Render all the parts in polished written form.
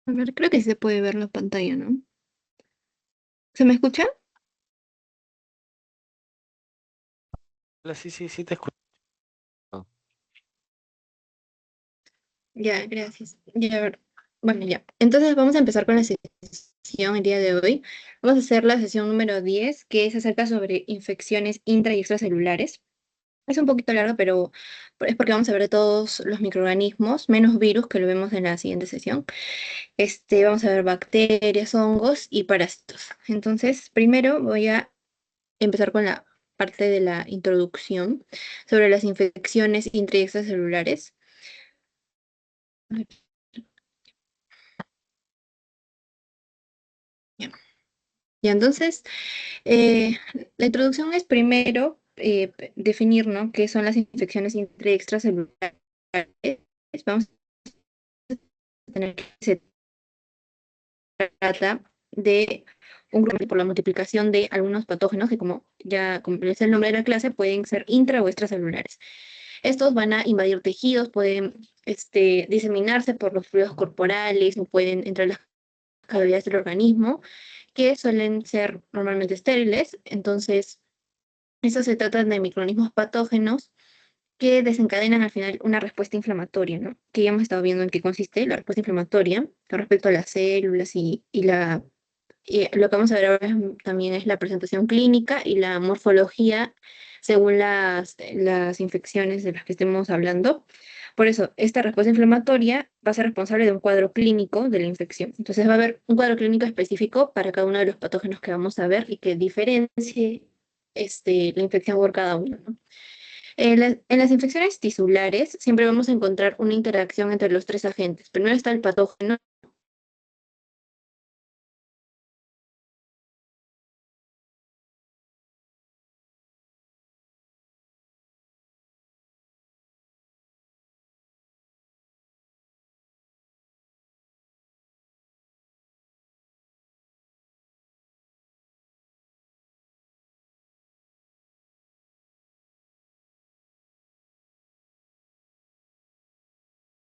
A ver, creo que sí se puede ver la pantalla, ¿no? ¿Se me escucha? Hola, sí, sí, sí te escucho. Ya, gracias. Ya, a ver. Bueno, ya. Entonces vamos a empezar con la sesión el día de hoy. Vamos a hacer la sesión número 10, que es acerca sobre infecciones intra y extracelulares. Es un poquito largo, pero es porque vamos a ver de todos los microorganismos, menos virus, que lo vemos en la siguiente sesión. Vamos a ver bacterias, hongos y parásitos. Entonces, primero voy a empezar con la parte de la introducción sobre las infecciones intra y extracelulares. Ya. Y entonces, eh, la introducción es primero definir, ¿no?, qué son las infecciones intra y extracelulares. Vamos a tener que se trata de un grupo por la multiplicación de algunos patógenos que, como es el nombre de la clase, pueden ser intra o extracelulares. Estos van a invadir tejidos, pueden diseminarse por los fluidos corporales o pueden entrar a las cavidades del organismo, que suelen ser normalmente estériles. Entonces, eso se trata de microorganismos patógenos que desencadenan al final una respuesta inflamatoria, ¿no? Que ya hemos estado viendo en qué consiste la respuesta inflamatoria con respecto a las células y lo que vamos a ver ahora también es la presentación clínica y la morfología según las infecciones de las que estemos hablando. Por eso, esta respuesta inflamatoria va a ser responsable de un cuadro clínico de la infección. Entonces va a haber un cuadro clínico específico para cada uno de los patógenos que vamos a ver y que diferencie la infección por cada uno, ¿no? En las infecciones tisulares siempre vamos a encontrar una interacción entre los tres agentes. Primero está el patógeno.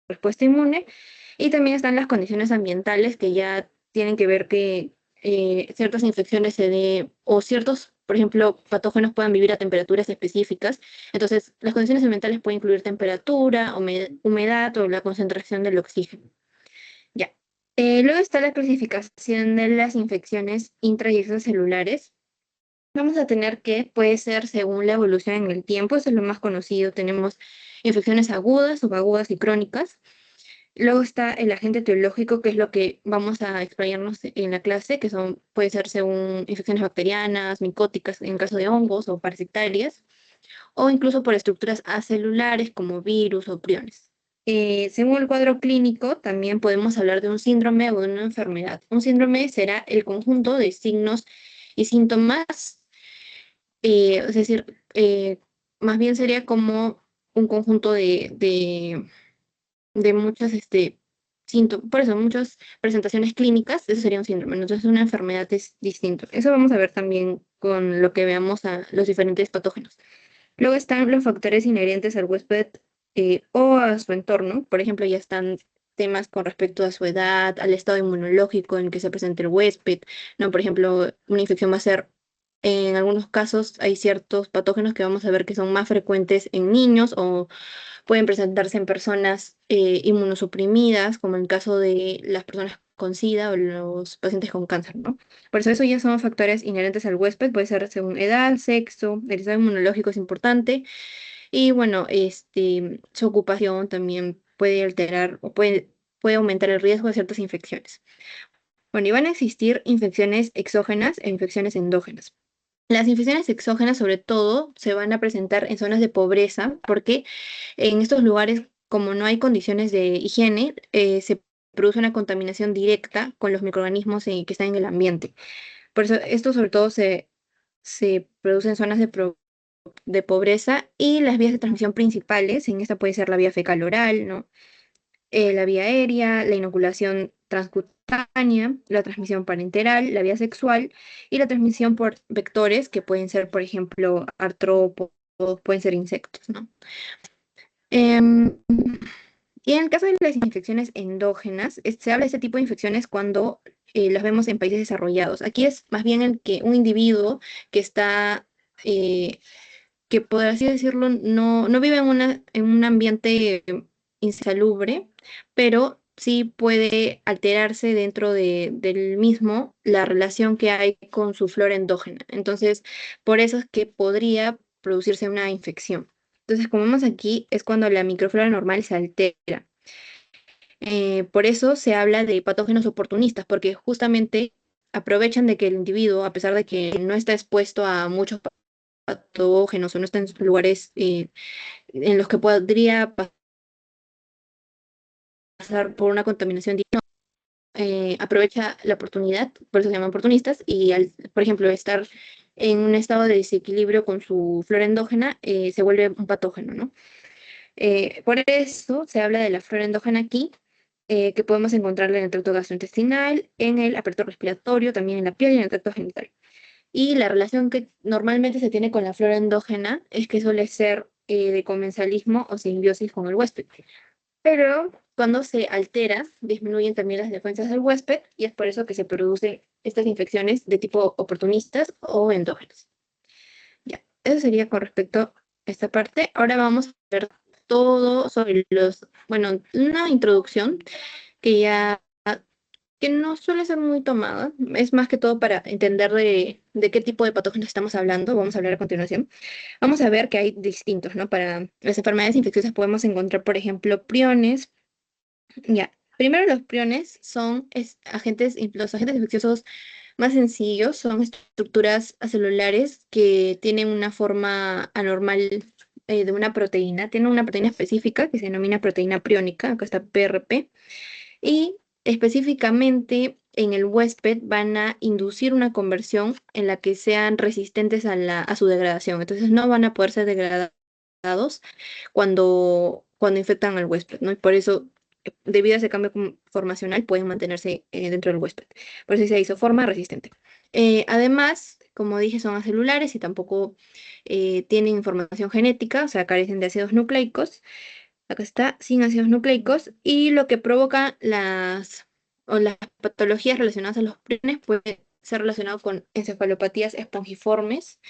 Respuesta inmune, y también están las condiciones ambientales que ya tienen que ver que ciertas infecciones se dé, o ciertos, por ejemplo, patógenos puedan vivir a temperaturas específicas. Entonces, las condiciones ambientales pueden incluir temperatura, humedad o la concentración del oxígeno. Ya. Luego está la clasificación de las infecciones intra y extracelulares. Vamos a tener que puede ser según la evolución en el tiempo, eso es lo más conocido. Tenemos infecciones agudas, subagudas y crónicas. Luego está el agente etiológico, que es lo que vamos a explayarnos en la clase, que puede ser según infecciones bacterianas, micóticas, en caso de hongos o parasitarias, o incluso por estructuras acelulares como virus o priones. Según el cuadro clínico, también podemos hablar de un síndrome o de una enfermedad. Un síndrome será el conjunto de signos y síntomas, es decir, más bien sería como un conjunto de muchas síntomas, por eso muchas presentaciones clínicas, eso sería un síndrome. Entonces una enfermedad es distinto. Eso vamos a ver también con lo que veamos a los diferentes patógenos. Luego están los factores inherentes al huésped o a su entorno. Por ejemplo, ya están temas con respecto a su edad, al estado inmunológico en que se presenta el huésped, ¿no? Por ejemplo, una infección va a ser, en algunos casos hay ciertos patógenos que vamos a ver que son más frecuentes en niños o pueden presentarse en personas inmunosuprimidas, como en el caso de las personas con SIDA o los pacientes con cáncer, ¿no? Por eso ya son factores inherentes al huésped, puede ser según edad, sexo, el estado inmunológico es importante, y bueno, su ocupación también puede alterar o puede aumentar el riesgo de ciertas infecciones. Bueno, y van a existir infecciones exógenas e infecciones endógenas. Las infecciones exógenas, sobre todo, se van a presentar en zonas de pobreza, porque en estos lugares, como no hay condiciones de higiene, se produce una contaminación directa con los microorganismos que están en el ambiente. Por eso, esto sobre todo se produce en zonas de pobreza, y las vías de transmisión principales, en esta puede ser la vía fecal oral, ¿no? La vía aérea, la inoculación transcutánea, la transmisión parenteral, la vía sexual y la transmisión por vectores que pueden ser, por ejemplo, artrópodos, pueden ser insectos, ¿no? Em, Y en el caso de las infecciones endógenas, se habla de este tipo de infecciones cuando las vemos en países desarrollados. Aquí es más bien el que un individuo que está, eh, que por así decirlo, no vive en un ambiente insalubre, pero sí puede alterarse dentro del mismo la relación que hay con su flora endógena. Entonces, por eso es que podría producirse una infección. Entonces, como vemos aquí, es cuando la microflora normal se altera. Por eso se habla de patógenos oportunistas, porque justamente aprovechan de que el individuo, a pesar de que no está expuesto a muchos patógenos o no está en lugares en los que podría pasar por una contaminación, aprovecha la oportunidad, por eso se llaman oportunistas, y al, por ejemplo, estar en un estado de desequilibrio con su flora endógena, se vuelve un patógeno, ¿no? Por eso se habla de la flora endógena aquí, que podemos encontrarla en el tracto gastrointestinal, en el aparato respiratorio, también en la piel y en el tracto genital. Y la relación que normalmente se tiene con la flora endógena es que suele ser de comensalismo o simbiosis con el huésped. Pero cuando se altera, disminuyen también las defensas del huésped y es por eso que se producen estas infecciones de tipo oportunistas o endógenas. Ya, eso sería con respecto a esta parte. Ahora vamos a ver todo sobre bueno, una introducción que ya que no suele ser muy tomada, es más que todo para entender de qué tipo de patógenos estamos hablando, vamos a hablar a continuación. Vamos a ver que hay distintos, ¿no? Para las enfermedades infecciosas podemos encontrar, por ejemplo, priones. Ya, primero los priones son los agentes infecciosos más sencillos, son estructuras acelulares que tienen una forma anormal de una proteína, tienen una proteína específica que se denomina proteína priónica, acá está PRP, y específicamente en el huésped van a inducir una conversión en la que sean resistentes a su degradación. Entonces no van a poder ser degradados cuando infectan al huésped, ¿no? Y por eso, debido a ese cambio formacional, pueden mantenerse dentro del huésped. Por eso se hizo forma resistente. Además, como dije, son acelulares y tampoco tienen información genética, o sea, carecen de ácidos nucleicos. Acá está, sin ácidos nucleicos, y lo que provoca las patologías relacionadas a los priones puede ser relacionado con encefalopatías espongiformes.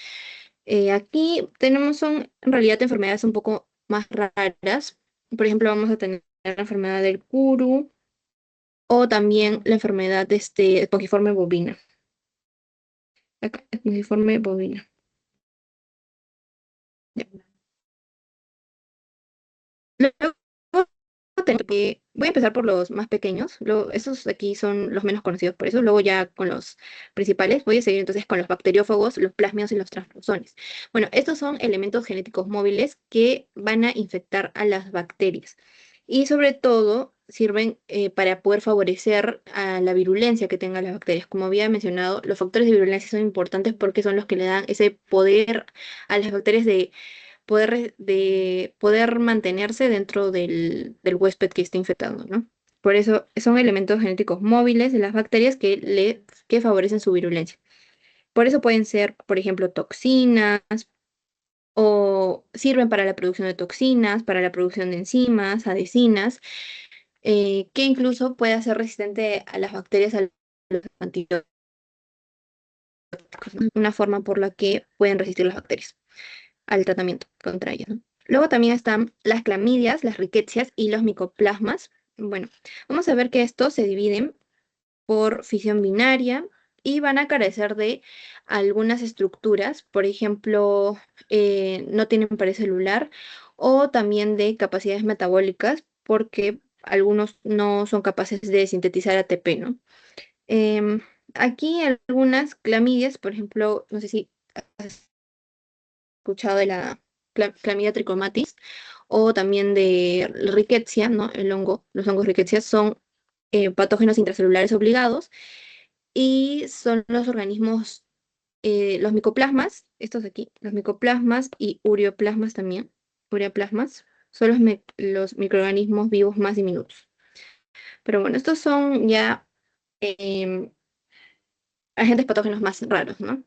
Aquí son en realidad enfermedades un poco más raras. Por ejemplo, vamos a tener la enfermedad del Kuru o también la enfermedad de espongiforme bovina. Acá, espongiforme bovina. Ya. Luego voy a empezar por los más pequeños. Esos aquí son los menos conocidos por eso. Luego ya con los principales. Voy a seguir entonces con los bacteriófagos, los plasmios y los transposones. Bueno, estos son elementos genéticos móviles que van a infectar a las bacterias. Y sobre todo sirven para poder favorecer a la virulencia que tengan las bacterias. Como había mencionado, los factores de virulencia son importantes porque son los que le dan ese poder a las bacterias de poder mantenerse dentro del huésped que está infectado, ¿no? Por eso son elementos genéticos móviles de las bacterias que favorecen su virulencia. Por eso pueden ser, por ejemplo, toxinas o sirven para la producción de toxinas, para la producción de enzimas, adhesinas, que incluso puede ser resistente a las bacterias, a los antibióticos, ¿no? Una forma por la que pueden resistir las bacterias al tratamiento contra ellas, ¿no? Luego también están las clamidias, las riquecias y los micoplasmas. Bueno, vamos a ver que estos se dividen por fisión binaria y van a carecer de algunas estructuras, por ejemplo, no tienen pared celular o también de capacidades metabólicas porque algunos no son capaces de sintetizar ATP, ¿no? Em, Aquí algunas clamidias, por ejemplo, no sé si escuchado de la clamidia trichomatis o también de rickettsia, ¿no? El hongo, los hongos rickettsia son patógenos intracelulares obligados y son los organismos, los micoplasmas, estos de aquí, los micoplasmas y ureoplasmas también, ureaplasmas, son los microorganismos vivos más diminutos. Pero bueno, estos son ya em, agentes patógenos más raros, ¿no?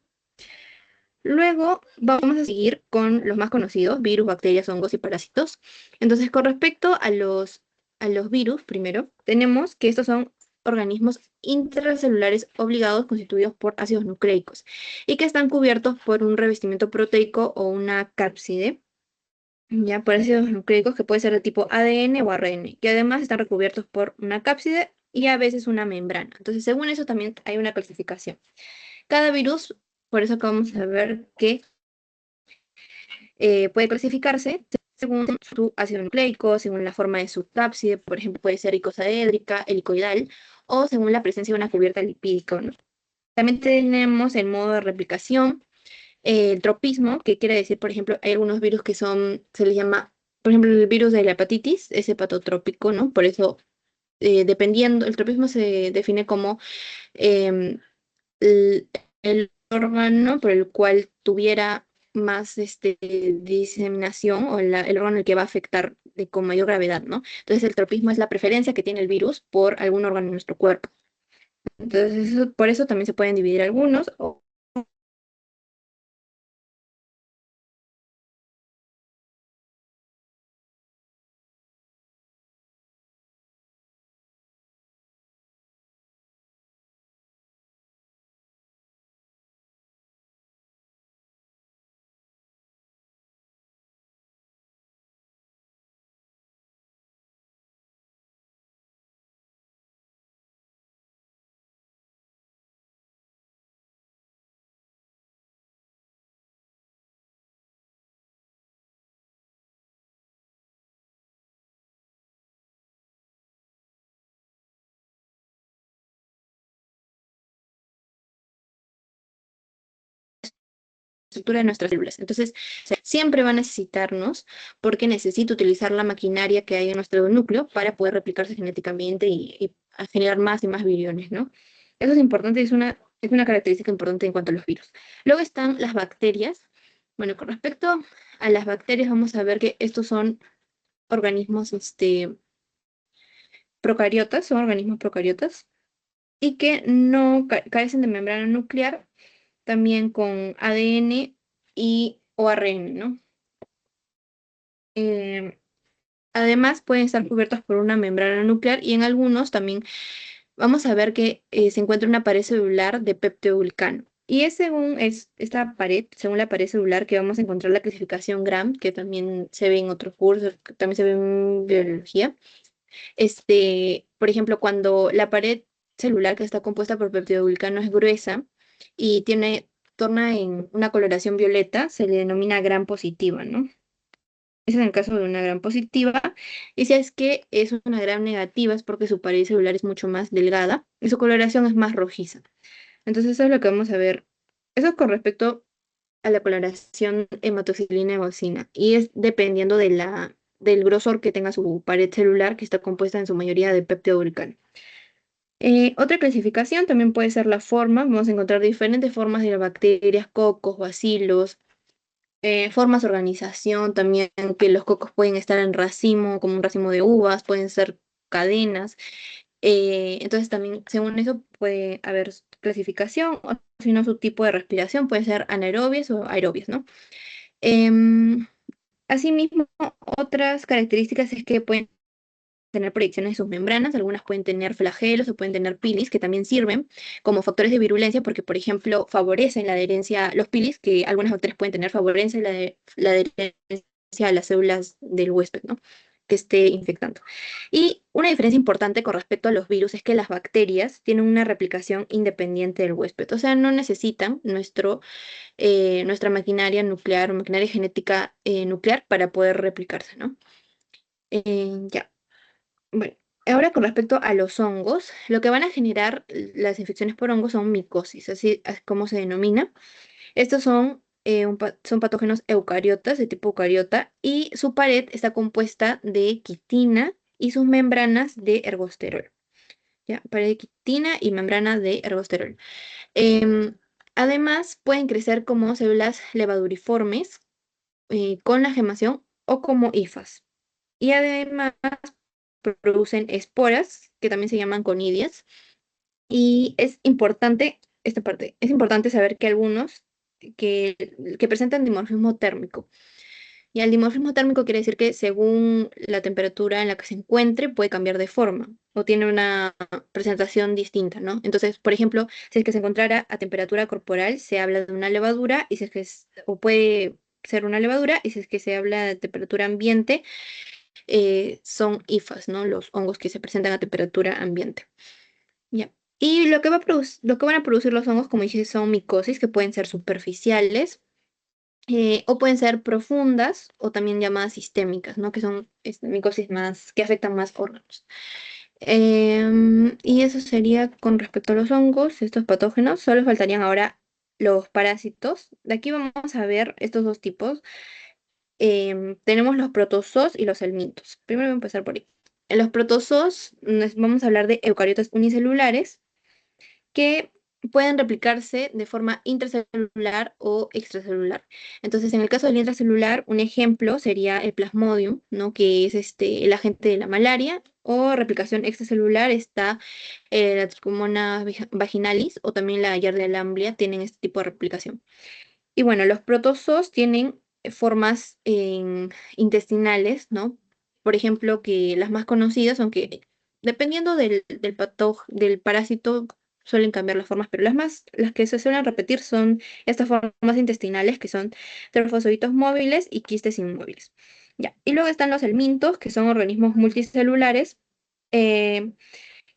Luego vamos a seguir con los más conocidos, virus, bacterias, hongos y parásitos. Entonces, con respecto a los a los virus, primero, tenemos que estos son organismos intracelulares obligados constituidos por ácidos nucleicos y que están cubiertos por un revestimiento proteico o una cápside, ya por ácidos nucleicos que puede ser de tipo ADN o ARN, que además están recubiertos por una cápside y a veces una membrana. Entonces, según eso también hay una clasificación. Cada virus, por eso acá vamos a ver que puede clasificarse según su ácido nucleico, según la forma de su cápside, por ejemplo, puede ser icosaédrica, helicoidal, o según la presencia de una cubierta lipídica, ¿no? También tenemos el modo de replicación, el tropismo, que quiere decir, por ejemplo, hay algunos virus que son, se les llama, por ejemplo, el virus de la hepatitis es hepatotrópico, ¿no? Por eso, dependiendo, el tropismo se define como em, el órgano por el cual tuviera más diseminación o el órgano el que va a afectar con mayor gravedad, ¿no? Entonces el tropismo es la preferencia que tiene el virus por algún órgano de nuestro cuerpo. Entonces por eso también se pueden dividir algunos. Estructura de nuestras células. Entonces, siempre va a necesitarnos porque necesita utilizar la maquinaria que hay en nuestro núcleo para poder replicarse genéticamente y a generar más y más viriones, ¿no? Eso es importante, es una característica importante en cuanto a los virus. Luego están las bacterias. Bueno, con respecto a las bacterias, vamos a ver que estos son organismos procariotas, son organismos procariotas y que no carecen de membrana nuclear, también con ADN y o ARN, ¿no? Eh, Además, pueden estar cubiertos por una membrana nuclear y en algunos también vamos a ver que se encuentra una pared celular de peptidoglicano. Y es según esta pared, según la pared celular, que vamos a encontrar la clasificación Gram, que también se ve en otros cursos, que también se ve en biología. Por ejemplo, cuando la pared celular que está compuesta por peptidoglicano es gruesa y torna en una coloración violeta, se le denomina Gram positiva, ¿no? Ese es en el caso de una gran positiva. Y si es que es una gran negativa, es porque su pared celular es mucho más delgada y su coloración es más rojiza. Entonces, eso es lo que vamos a ver. Eso es con respecto a la coloración hematoxilina y eosina. Y es dependiendo del grosor que tenga su pared celular, que está compuesta en su mayoría de peptidoglicano. Otra clasificación también puede ser la forma. Vamos a encontrar diferentes formas de las bacterias, cocos, bacilos, formas de organización también, que los cocos pueden estar en racimo, como un racimo de uvas, pueden ser cadenas. Entonces también, según eso, puede haber clasificación, o si no, su tipo de respiración puede ser anaerobias o aerobias, ¿no? Em, Asimismo, otras características es que pueden tener proyecciones de sus membranas, algunas pueden tener flagelos o pueden tener pilis, que también sirven como factores de virulencia porque, por ejemplo, favorecen la adherencia, los pilis, que algunas bacterias pueden tener, favorecen la adherencia a las células del huésped, ¿no? Que esté infectando. Y una diferencia importante con respecto a los virus es que las bacterias tienen una replicación independiente del huésped, o sea, no necesitan nuestra maquinaria nuclear o maquinaria genética nuclear para poder replicarse, ¿no? Ya. Bueno, ahora con respecto a los hongos, lo que van a generar las infecciones por hongos son micosis, así es como se denomina. Estos son patógenos eucariotas, de tipo eucariota, y su pared está compuesta de quitina y sus membranas de ergosterol. ¿Ya? Pared de quitina y membrana de ergosterol. Em, Además, pueden crecer como células levaduriformes con la gemación o como hifas. Y además producen esporas, que también se llaman conidias. Y es importante, esta parte, es importante saber que algunos que presentan dimorfismo térmico. Y el dimorfismo térmico quiere decir que según la temperatura en la que se encuentre puede cambiar de forma o tiene una presentación distinta, ¿no? Entonces, por ejemplo, si es que se encontrara a temperatura corporal, se habla de una levadura y si es que o puede ser una levadura y si es que se habla de temperatura ambiente, son hifas, ¿no? Los hongos que se presentan a temperatura ambiente. Ya. Y lo que van a producir los hongos, como dije, son micosis que pueden ser superficiales o pueden ser profundas o también llamadas sistémicas, ¿no? Que son micosis más, que afectan más órganos. Y eso sería con respecto a los hongos, estos patógenos. Solo faltarían ahora los parásitos. De aquí vamos a ver estos dos tipos. Tenemos los protozoos y los helmintos. Primero voy a empezar por ahí. En los protozoos vamos a hablar de eucariotas unicelulares que pueden replicarse de forma intracelular o extracelular. Entonces, en el caso del intracelular, un ejemplo sería el Plasmodium, ¿no? Que es el agente de la malaria, o replicación extracelular está la Trichomonas vaginalis o también la Yardia lamblia, tienen este tipo de replicación. Y bueno, los protozoos tienen formas intestinales, ¿no? Por ejemplo, que las más conocidas, aunque dependiendo del parásito, suelen cambiar las formas, pero las que se suelen repetir son estas formas intestinales, que son trofosoditos móviles y quistes inmóviles. Ya. Y luego están los helmintos, que son organismos multicelulares, eh,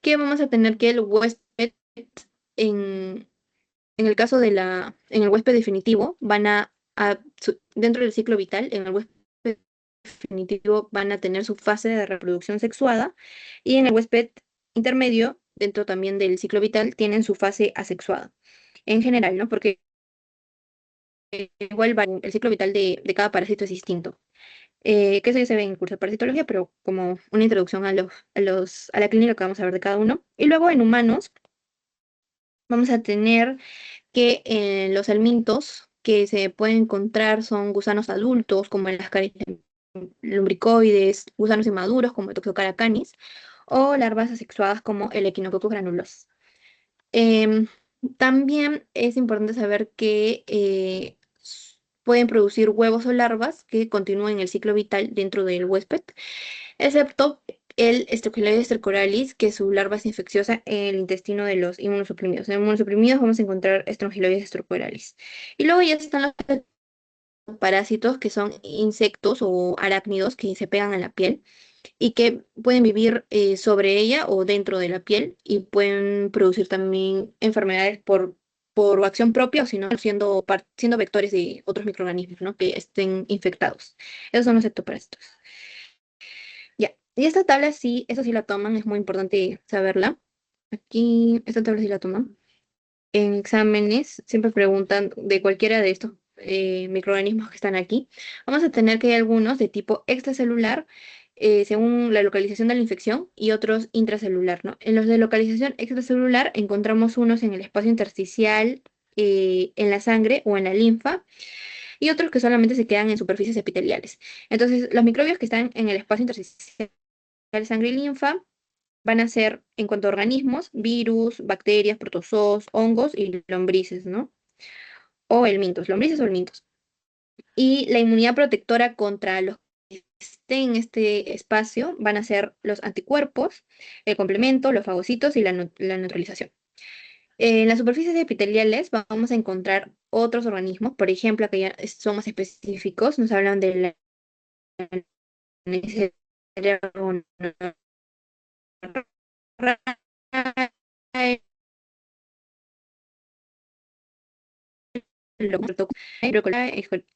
que vamos a tener que el huésped en, en el caso en el huésped definitivo, dentro del ciclo vital, en el huésped definitivo van a tener su fase de reproducción sexuada y en el huésped intermedio, dentro también del ciclo vital, tienen su fase asexuada. En general, ¿no? Porque igual el ciclo vital de cada parásito es distinto. Que eso ya se ve en el curso de parasitología, pero como una introducción a la clínica que vamos a ver de cada uno. Y luego en humanos vamos a tener que los helmintos que se pueden encontrar son gusanos adultos, como el Ascaris lumbricoides, gusanos inmaduros, como el Toxocara canis, o larvas asexuadas, como el Echinococcus granulosus. Em, También es importante saber que pueden producir huevos o larvas que continúen el ciclo vital dentro del huésped, excepto el Staphylococcus stercoralis, que su larva es infecciosa en el intestino de los inmunosuprimidos. En inmunosuprimidos vamos a encontrar Staphylococcus stercoralis. Y luego ya están los parásitos, que son insectos o arácnidos que se pegan a la piel y que pueden vivir sobre ella o dentro de la piel y pueden producir también enfermedades por acción propia o si no siendo vectores de otros microorganismos, ¿no? Que estén infectados. Esos son los ectoparásitos. Ya. Y esta tabla sí, eso sí la toman, es muy importante saberla. Aquí, esta tabla sí la toman. En exámenes siempre preguntan de cualquiera de estos microorganismos que están aquí. Vamos a tener que hay algunos de tipo extracelular, según la localización de la infección, y otros intracelular, ¿no? En los de localización extracelular encontramos unos en el espacio intersticial, en la sangre o en la linfa, y otros que solamente se quedan en superficies epiteliales. Entonces, los microbios que están en el espacio intersticial, sangre y linfa, van a ser, en cuanto a organismos, virus, bacterias, protozoos, hongos y lombrices, ¿no? O helmintos, lombrices o helmintos. Y la inmunidad protectora contra los que estén en este espacio van a ser los anticuerpos, el complemento, los fagocitos y la neutralización. En las superficies epiteliales vamos a encontrar otros organismos, por ejemplo, que ya son más específicos, nos hablan de la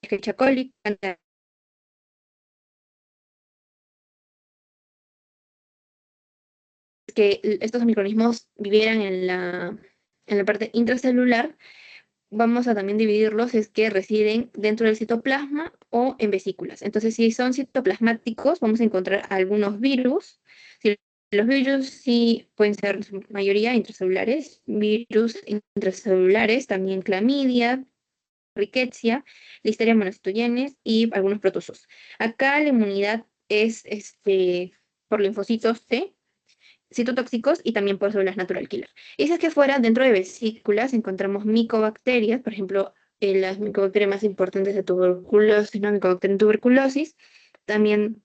Escherichia coli, que estos microorganismos vivieran en la parte intracelular, vamos a también dividirlos, es que residen dentro del citoplasma o en vesículas. Entonces, si son citoplasmáticos, vamos a encontrar algunos virus. Si los virus sí pueden ser en su mayoría intracelulares, virus intracelulares, también clamidia, rickettsia, listeria monocytogenes y algunos protozoos. Acá la inmunidad es por linfocitos T, citotóxicos y también por células natural killer. Y si es que fuera, dentro de vesículas encontramos micobacterias, por ejemplo, las micobacterias más importantes de tuberculosis, ¿no? Mycobacterium tuberculosis. También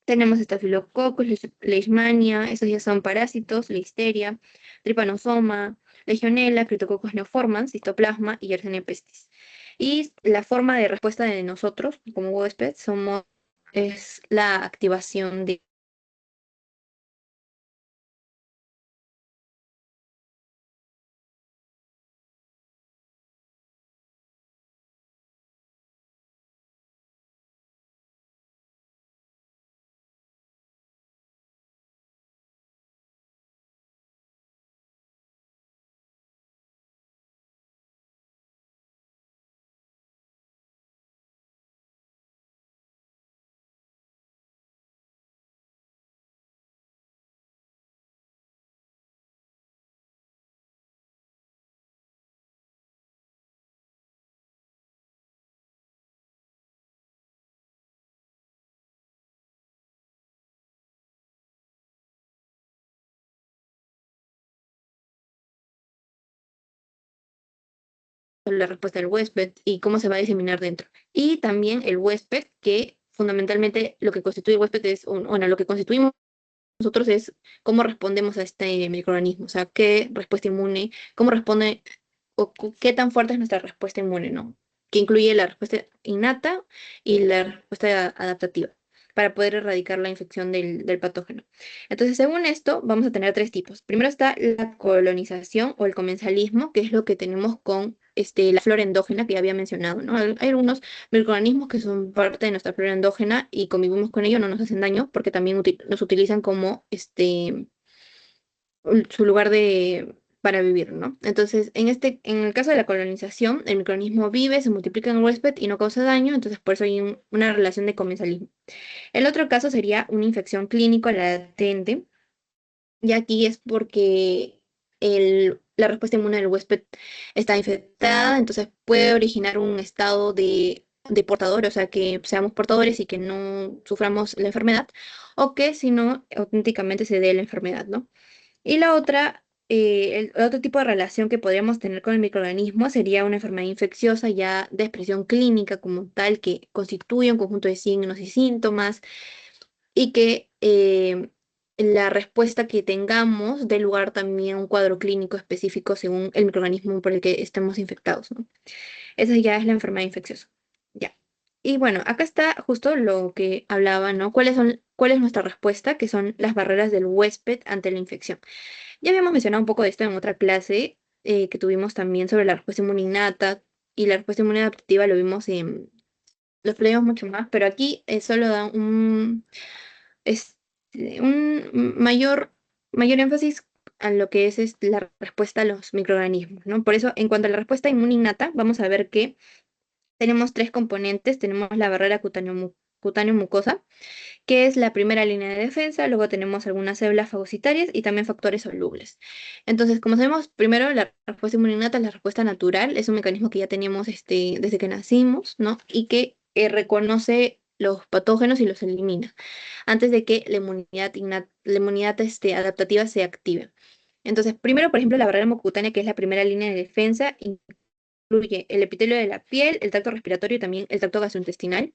tenemos Staphylococcus, Leishmania, esos ya son parásitos, Listeria, Trypanosoma, Legionella, Cryptococcus neoformans, Citoplasma y Yersinia pestis. Y la forma de respuesta de nosotros, como huésped, es la activación de la respuesta del huésped y cómo se va a diseminar dentro. Y también el huésped, que fundamentalmente lo que constituye el huésped es, bueno, lo que constituimos nosotros es cómo respondemos a este microorganismo, o sea, qué respuesta inmune, cómo responde o qué tan fuerte es nuestra respuesta inmune, ¿no? Que incluye la respuesta innata y la respuesta adaptativa para poder erradicar la infección del patógeno. Entonces, según esto, vamos a tener tres tipos. Primero está la colonización o el comensalismo, que es lo que tenemos con la flora endógena que ya había mencionado, ¿no? Hay algunos microorganismos que son parte de nuestra flora endógena y convivimos con ellos, no nos hacen daño porque también nos utilizan como su lugar para vivir, ¿no? Entonces, en el caso de la colonización, el microorganismo vive, se multiplica en el huésped y no causa daño, entonces por eso hay una relación de comensalismo. El otro caso sería una infección clínica latente, y aquí es porque la respuesta inmune del huésped está infectada, entonces puede originar un estado de portador, o sea, que seamos portadores y que no suframos la enfermedad, o que si no, auténticamente se dé la enfermedad, ¿no? Y la otra, el otro tipo de relación que podríamos tener con el microorganismo sería una enfermedad infecciosa ya de expresión clínica como tal, que constituye un conjunto de signos y síntomas y que la respuesta que tengamos dé lugar también a un cuadro clínico específico según el microorganismo por el que estemos infectados, ¿no? Esa ya es la enfermedad infecciosa. Ya. Y bueno, acá está justo lo que hablaba, ¿no? ¿Cuál es nuestra respuesta? Que son las barreras del huésped ante la infección. Ya habíamos mencionado un poco de esto en otra clase que tuvimos también sobre la respuesta inmune innata y la respuesta inmune adaptativa lo explicamos mucho más, pero aquí solo da un mayor énfasis a lo que es la respuesta a los microorganismos, ¿no? Por eso, en cuanto a la respuesta inmune innata, vamos a ver que tenemos tres componentes. Tenemos la barrera cutáneo-mucosa, que es la primera línea de defensa, luego tenemos algunas células fagocitarias y también factores solubles. Entonces, como sabemos, primero la respuesta inmunológica es la respuesta natural, es un mecanismo que ya teníamos desde que nacimos, ¿no? Y que reconoce los patógenos y los elimina antes de que la inmunidad adaptativa se active. Entonces, primero, por ejemplo, la barrera mucocutánea, que es la primera línea de defensa, incluye el epitelio de la piel, el tracto respiratorio y también el tracto gastrointestinal,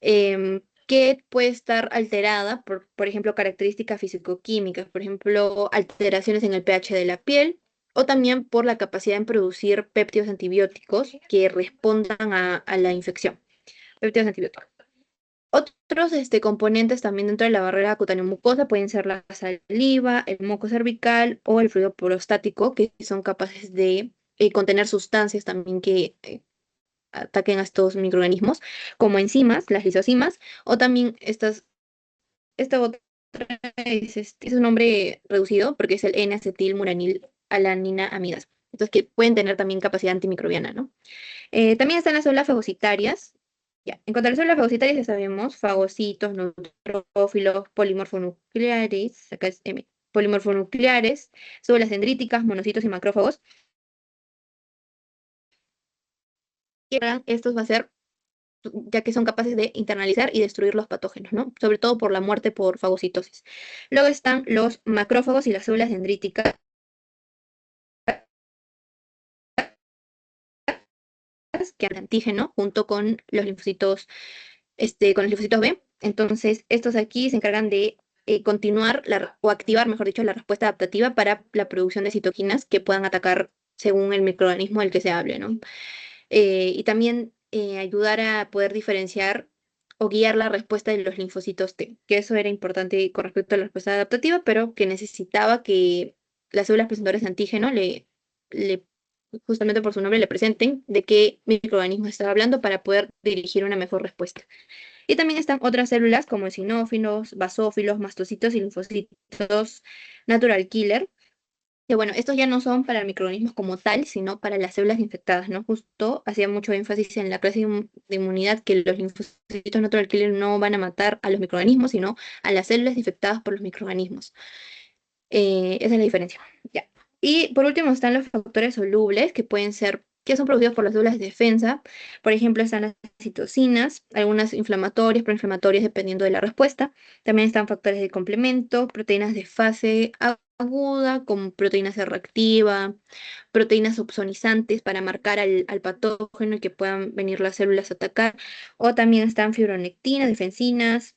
que puede estar alterada por ejemplo, características físico-químicas, por ejemplo, alteraciones en el pH de la piel, o también por la capacidad en producir péptidos antibióticos que respondan a la infección. Péptidos antibióticos. Otros componentes también dentro de la barrera cutáneo-mucosa pueden ser la saliva, el moco cervical o el fluido prostático, que son capaces de contener sustancias también que ataquen a estos microorganismos, como enzimas, las lisocimas, o también esta otra es un nombre reducido porque es el N-acetilmuranil alanina amidas. Entonces, que pueden tener también capacidad antimicrobiana, ¿no? También están las células fagocitarias. Ya. En cuanto a las células fagocitarias, ya sabemos, fagocitos, neutrófilos, polimorfonucleares, acá es M, polimorfonucleares, células dendríticas, monocitos y macrófagos. Estos va a ser ya que son capaces de internalizar y destruir los patógenos, ¿no? Sobre todo por la muerte por fagocitosis. Luego están los macrófagos y las células dendríticas, que antígeno junto con los linfocitos, con los linfocitos B. Entonces, estos aquí se encargan de continuar o activar, mejor dicho, la respuesta adaptativa para la producción de citoquinas que puedan atacar según el microorganismo del que se hable, ¿no? Y también ayudar a poder diferenciar o guiar la respuesta de los linfocitos T, que eso era importante con respecto a la respuesta adaptativa, pero que necesitaba que las células presentadoras de antígeno le justamente por su nombre, le presenten de qué microorganismo estaba hablando para poder dirigir una mejor respuesta. Y también están otras células como eosinófilos, basófilos, mastocitos y linfocitos natural killer, que bueno, estos ya no son para microorganismos como tal, sino para las células infectadas, ¿no? Justo hacía mucho énfasis en la clase de inmunidad que los linfocitos natural killer no van a matar a los microorganismos, sino a las células infectadas por los microorganismos. Esa es la diferencia. Ya. Y por último están los factores solubles que son producidos por las células de defensa. Por ejemplo, están las citocinas, algunas inflamatorias, proinflamatorias, dependiendo de la respuesta. También están factores de complemento, proteínas de fase aguda, como proteína C reactiva, proteínas opsonizantes para marcar al patógeno y que puedan venir las células a atacar. O también están fibronectinas, defensinas,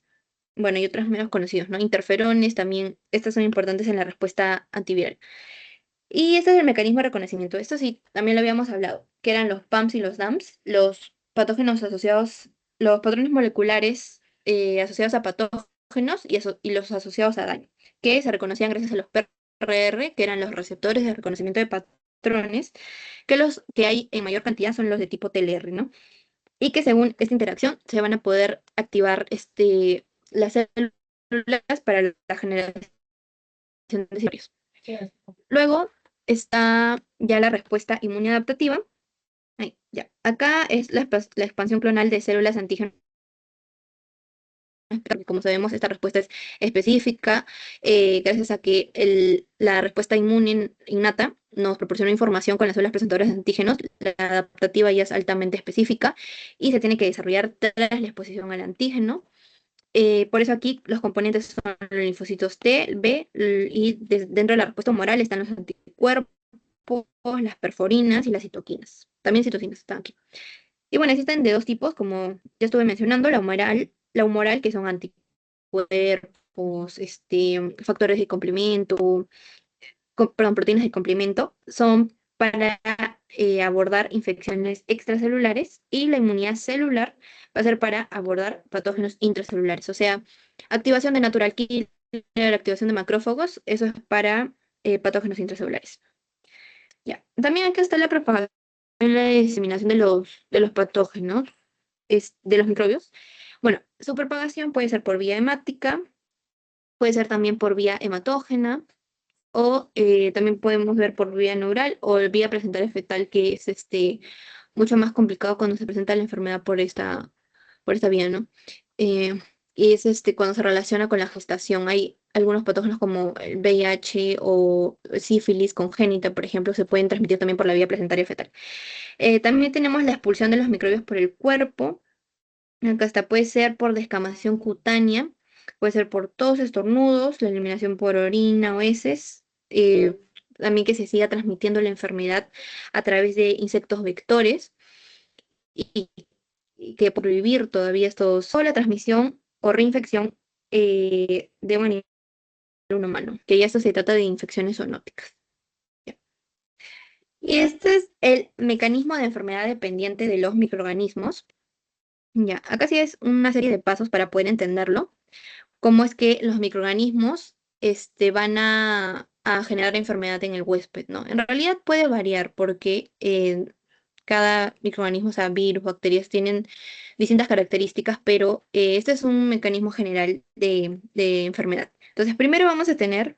bueno, y otros menos conocidos, ¿no? Interferones también, estas son importantes en la respuesta antiviral. Y este es el mecanismo de reconocimiento. Esto sí, también lo habíamos hablado, que eran los PAMs y los DAMs, los patógenos asociados, los patrones moleculares asociados a patógenos y los asociados a daño, que se reconocían gracias a los PRR, que eran los receptores de reconocimiento de patrones, que los que hay en mayor cantidad son los de tipo TLR, ¿no? Y que según esta interacción se van a poder activar las células para la generación de anticuerpos. Luego está ya la respuesta inmunoadaptativa. Ahí, ya. Acá es la expansión clonal de células antígenas. Como sabemos, esta respuesta es específica gracias a que la respuesta inmune innata nos proporciona información con las células presentadoras de antígenos. La adaptativa ya es altamente específica y se tiene que desarrollar tras la exposición al antígeno. Por eso aquí los componentes son los linfocitos T, B y dentro de la respuesta humoral están los anticuerpos, las perforinas y las citoquinas. También citocinas están aquí. Y bueno, existen de dos tipos, como ya estuve mencionando, la humoral que son anticuerpos, factores de complemento, perdón, proteínas de complemento, son para abordar infecciones extracelulares y la inmunidad celular va a ser para abordar patógenos intracelulares, o sea, activación de natural killer, activación de macrófagos, eso es para patógenos intracelulares. Ya. También acá está la propagación y la diseminación de los patógenos, de los microbios. Bueno, su propagación puede ser por vía hemática, puede ser también por vía hematógena, o también podemos ver por vía neural o vía placentaria fetal, que es mucho más complicado cuando se presenta la enfermedad por esta vía, ¿no? Eh, y es cuando se relaciona con la gestación. Hay algunos patógenos como el VIH o sífilis congénita, por ejemplo, se pueden transmitir también por la vía placentaria fetal. También tenemos la expulsión de los microbios por el cuerpo. Acá está, puede ser por descamación cutánea, puede ser por tos, estornudos, la eliminación por orina o heces, también que se siga transmitiendo la enfermedad a través de insectos vectores y, y que por vivir todavía estos, o la transmisión o reinfección de un animal a un humano, que ya esto se trata de infecciones zoonóticas. ¿Ya? Y este es el mecanismo de enfermedad dependiente de los microorganismos. Ya, acá sí es una serie de pasos para poder entenderlo. Cómo es que los microorganismos van a generar enfermedad en el huésped, ¿no? En realidad puede variar porque cada microorganismo, o sea, virus, bacterias, tienen distintas características, pero este es un mecanismo general de enfermedad. Entonces, primero vamos a tener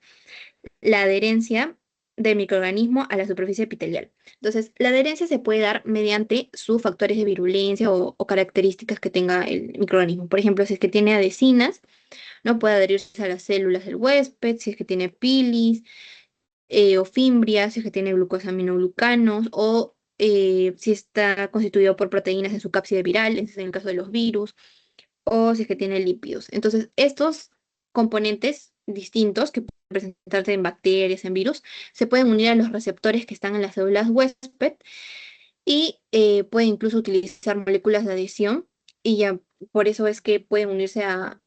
la adherencia del microorganismo a la superficie epitelial. Entonces, la adherencia se puede dar mediante sus factores de virulencia o características que tenga el microorganismo. Por ejemplo, si es que tiene adhesinas, no puede adherirse a las células del huésped, si es que tiene pilis o fimbrias, si es que tiene glucosaminoglucanos o si está constituido por proteínas en su cápside viral, ese es en el caso de los virus, o si es que tiene lípidos. Entonces, estos componentes distintos que pueden presentarse en bacterias, en virus, se pueden unir a los receptores que están en las células huésped y pueden incluso utilizar moléculas de adhesión y ya por eso es que pueden unirse a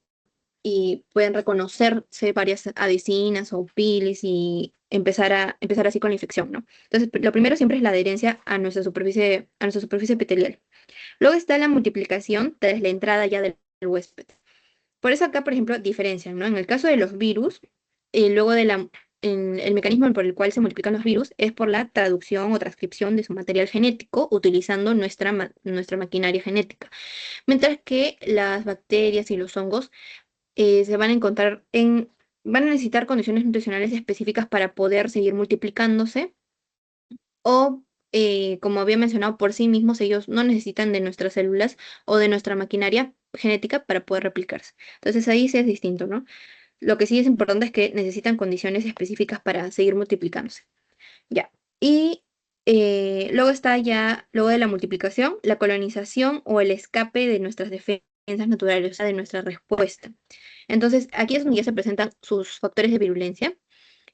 y pueden reconocerse varias adhesinas o pilis y empezar así con la infección, ¿no? Entonces, lo primero siempre es la adherencia a nuestra superficie epitelial. Luego está la multiplicación tras la entrada ya del huésped. Por eso acá, por ejemplo, diferencian, ¿no? En el caso de los virus, luego de el mecanismo por el cual se multiplican los virus es por la traducción o transcripción de su material genético utilizando nuestra maquinaria genética. Mientras que las bacterias y los hongos se van a van a necesitar condiciones nutricionales específicas para poder seguir multiplicándose o, como había mencionado, por sí mismos ellos no necesitan de nuestras células o de nuestra maquinaria genética para poder replicarse. Entonces ahí sí es distinto, ¿no? Lo que sí es importante es que necesitan condiciones específicas para seguir multiplicándose. Ya. Y luego está ya, luego de la multiplicación, la colonización o el escape de nuestras defensas naturales, o sea, de nuestra respuesta. Entonces, aquí es donde ya se presentan sus factores de virulencia,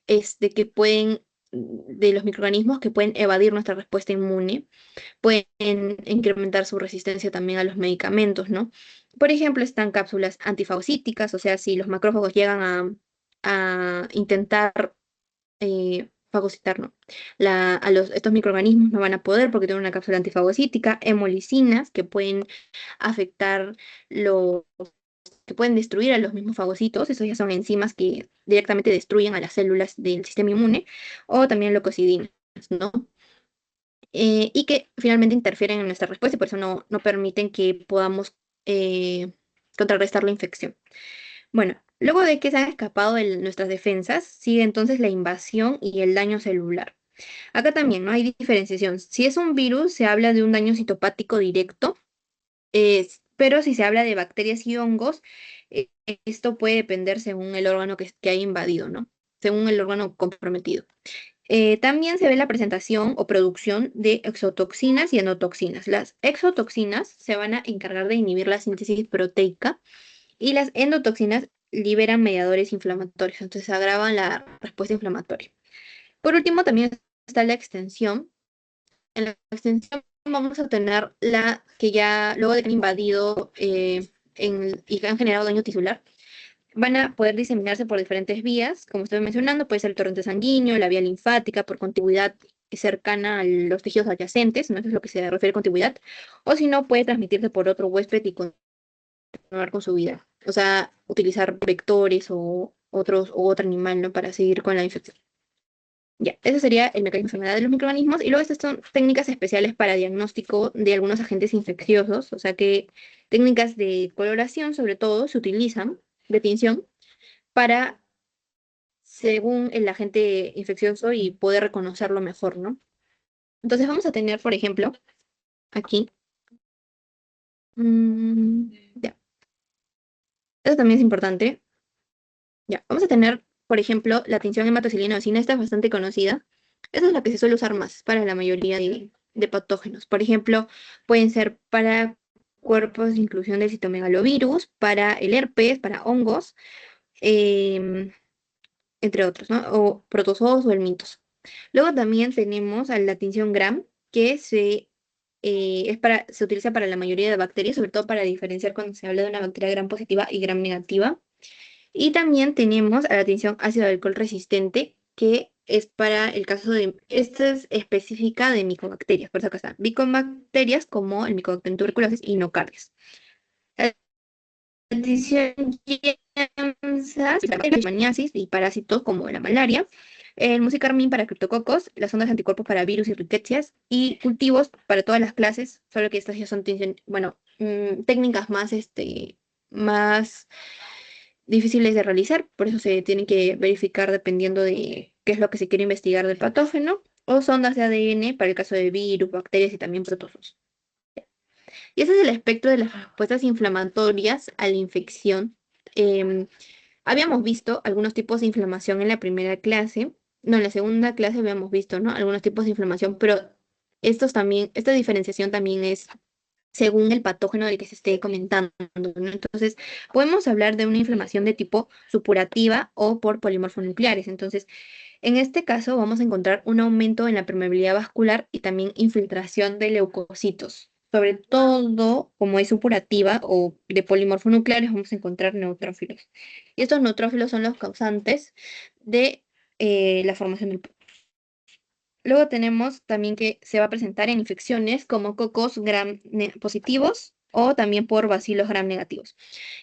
que pueden, de los microorganismos que pueden evadir nuestra respuesta inmune, pueden incrementar su resistencia también a los medicamentos, ¿no? Por ejemplo, están cápsulas antifagocíticas, o sea, si los macrófagos llegan a intentar fagocitar, ¿no? Estos microorganismos no van a poder porque tienen una cápsula antifagocítica, hemolicinas que pueden afectar los que pueden destruir a los mismos fagocitos, esos ya son enzimas que directamente destruyen a las células del sistema inmune, o también leucocidinas, ¿no? Y que finalmente interfieren en nuestra respuesta y por eso no permiten que podamos eh, contrarrestar la infección. Bueno, luego de que se han escapado de nuestras defensas, sigue entonces la invasión y el daño celular. Acá también no hay diferenciación. Si es un virus, se habla de un daño citopático directo, pero si se habla de bacterias y hongos, esto puede depender según el órgano que haya invadido, ¿no? Según el órgano comprometido. También se ve la presentación o producción de exotoxinas y endotoxinas. Las exotoxinas se van a encargar de inhibir la síntesis proteica y las endotoxinas liberan mediadores inflamatorios, entonces agravan la respuesta inflamatoria. Por último, también está la extensión. En la extensión vamos a tener la que ya luego de que han invadido y que han generado daño tisular, van a poder diseminarse por diferentes vías, como estoy mencionando, puede ser el torrente sanguíneo, la vía linfática, por contigüidad cercana a los tejidos adyacentes, no eso es lo que se refiere a contigüidad, o si no, puede transmitirse por otro huésped y continuar con su vida. O sea, utilizar vectores o otro animal, ¿no? Para seguir con la infección. Ya, ese sería el mecanismo de enfermedad de los microorganismos. Y luego estas son técnicas especiales para diagnóstico de algunos agentes infecciosos, o sea que técnicas de coloración, sobre todo, se utilizan, de tinción, para, según el agente infeccioso y poder reconocerlo mejor, ¿no? Entonces vamos a tener, por ejemplo, aquí, ya, eso también es importante. Ya, vamos a tener, por ejemplo, la tinción hematoxilina eosina, esta es bastante conocida. Esa es la que se suele usar más para la mayoría de patógenos. Por ejemplo, pueden ser para cuerpos de inclusión del citomegalovirus, para el herpes, para hongos, em, entre otros, ¿no? O protozoos o helmintos. Luego también tenemos a la tinción Gram, que se utiliza para la mayoría de bacterias, sobre todo para diferenciar cuando se habla de una bacteria Gram positiva y Gram negativa. Y también tenemos a la tinción ácido alcohol resistente, que es para el caso esta es específica de micobacterias, por eso acá está, micobacterias como el Mycobacterium tuberculosis y nocardias. La tinción Giemsas, para leishmaniasis y parásitos como la malaria, el musicarmín para criptococos, las ondas anticuerpos para virus y riquecias y cultivos para todas las clases, solo que estas ya son bueno, técnicas más difíciles de realizar, por eso se tienen que verificar dependiendo de qué es lo que se quiere investigar del patógeno, o sondas de ADN para el caso de virus, bacterias y también protozoos. Y ese es el espectro de las respuestas inflamatorias a la infección. Em, Habíamos visto algunos tipos de inflamación en la primera clase, no, en la segunda clase habíamos visto, ¿no? Algunos tipos de inflamación, pero esta diferenciación también es según el patógeno del que se esté comentando, ¿no? Entonces, podemos hablar de una inflamación de tipo supurativa o por polimorfonucleares. Entonces, En este caso vamos a encontrar un aumento en la permeabilidad vascular y también infiltración de leucocitos. Sobre todo, como es supurativa o de polimorfonucleares, vamos a encontrar neutrófilos. Y estos neutrófilos son los causantes de la formación del pus. Luego tenemos también que se va a presentar en infecciones como cocos gram positivos o también por bacilos gram negativos.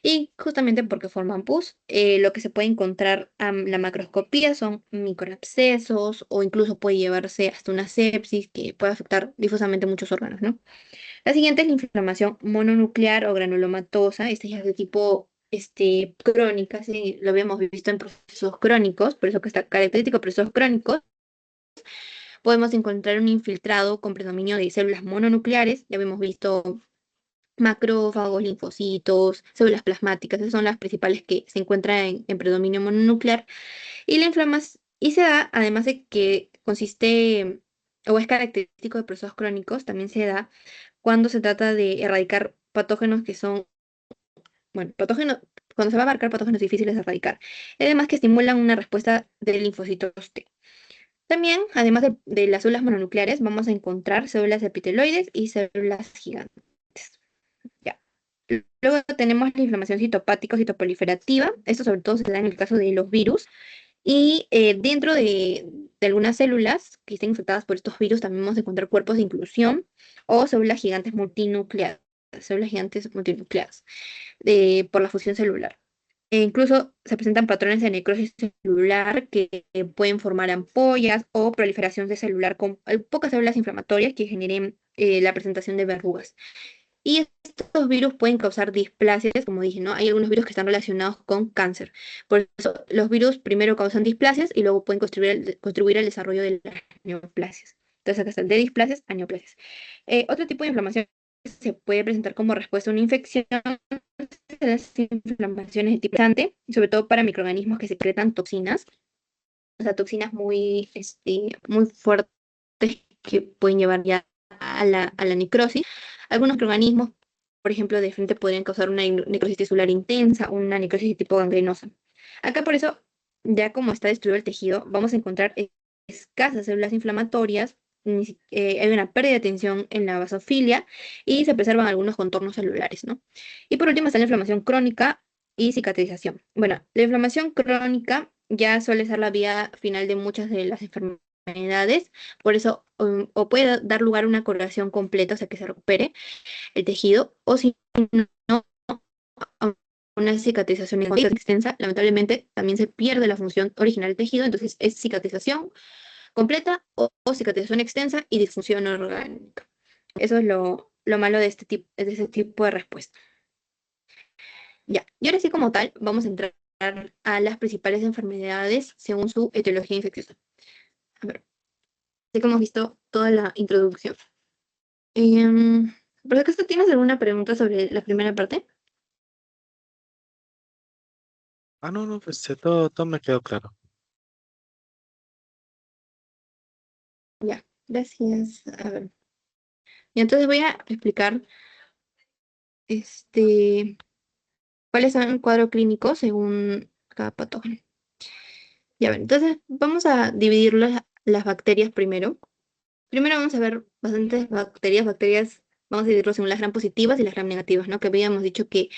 Y justamente porque forman pus, lo que se puede encontrar a la macroscopía son microabscesos o incluso puede llevarse hasta una sepsis que puede afectar difusamente muchos órganos, ¿no? La siguiente es la inflamación mononuclear o granulomatosa. Esta ya es de tipo crónica, ¿sí? Lo habíamos visto en procesos crónicos, por eso que está característico de procesos crónicos. Podemos encontrar un infiltrado con predominio de células mononucleares. Ya habíamos visto macrófagos, linfocitos, células plasmáticas, esas son las principales que se encuentran en predominio mononuclear. Y la inflamación, y se da, además de que consiste o es característico de procesos crónicos, también se da cuando se trata de erradicar patógenos que son, bueno, patógenos, cuando se va a abarcar patógenos difíciles de erradicar. Y además que estimulan una respuesta de linfocitos T. También, además de las células mononucleares, vamos a encontrar células epiteloides y células gigantes. Ya. Luego tenemos la inflamación citopática o citoproliferativa. Esto sobre todo se da en el caso de los virus. Y dentro de algunas células que estén infectadas por estos virus también vamos a encontrar cuerpos de inclusión o células gigantes multinucleadas. Células gigantes multinucleadas por la fusión celular. E incluso se presentan patrones de necrosis celular que pueden formar ampollas o proliferación de celular con pocas células inflamatorias que generen la presentación de verrugas. Y estos virus pueden causar displasias, como dije, ¿no? Hay algunos virus que están relacionados con cáncer. Por eso, los virus primero causan displasias y luego pueden contribuir al desarrollo de las neoplasias. Entonces, acá están de displasias a neoplasias. Otro tipo de inflamación que se puede presentar como respuesta a una infección las inflamaciones de tipo irritante, sobre todo para microorganismos que secretan toxinas, o sea, toxinas muy fuertes que pueden llevar ya a la necrosis. Algunos microorganismos, por ejemplo, de frente podrían causar una necrosis tisular intensa, una necrosis de tipo gangrenosa. Acá por eso, ya como está destruido el tejido, vamos a encontrar escasas células inflamatorias, hay una pérdida de tensión en la basofilia y se preservan algunos contornos celulares, ¿no? Y por último está la inflamación crónica y cicatrización. Bueno, la inflamación crónica ya suele ser la vía final de muchas de las enfermedades, por eso o puede dar lugar a una curación completa, o sea, que se recupere el tejido, o si no, a una cicatrización extensa, lamentablemente también se pierde la función original del tejido, entonces es cicatrización completa o cicatrización extensa y disfunción orgánica. Eso es lo malo de ese tipo de respuesta. Ya, y ahora sí como tal, vamos a entrar a las principales enfermedades según su etiología infecciosa. A ver, así que hemos visto toda la introducción. ¿Por acaso tienes alguna pregunta sobre la primera parte? Ah, no, no, pues todo me quedó claro. Ya, gracias. A ver, y entonces voy a explicar este, cuáles son el cuadro clínico según cada patógeno. Ya ver, entonces vamos a dividir las bacterias primero. Primero vamos a ver bastantes bacterias, vamos a dividirlos según las gram positivas y las gram negativas, ¿no? Que habíamos dicho que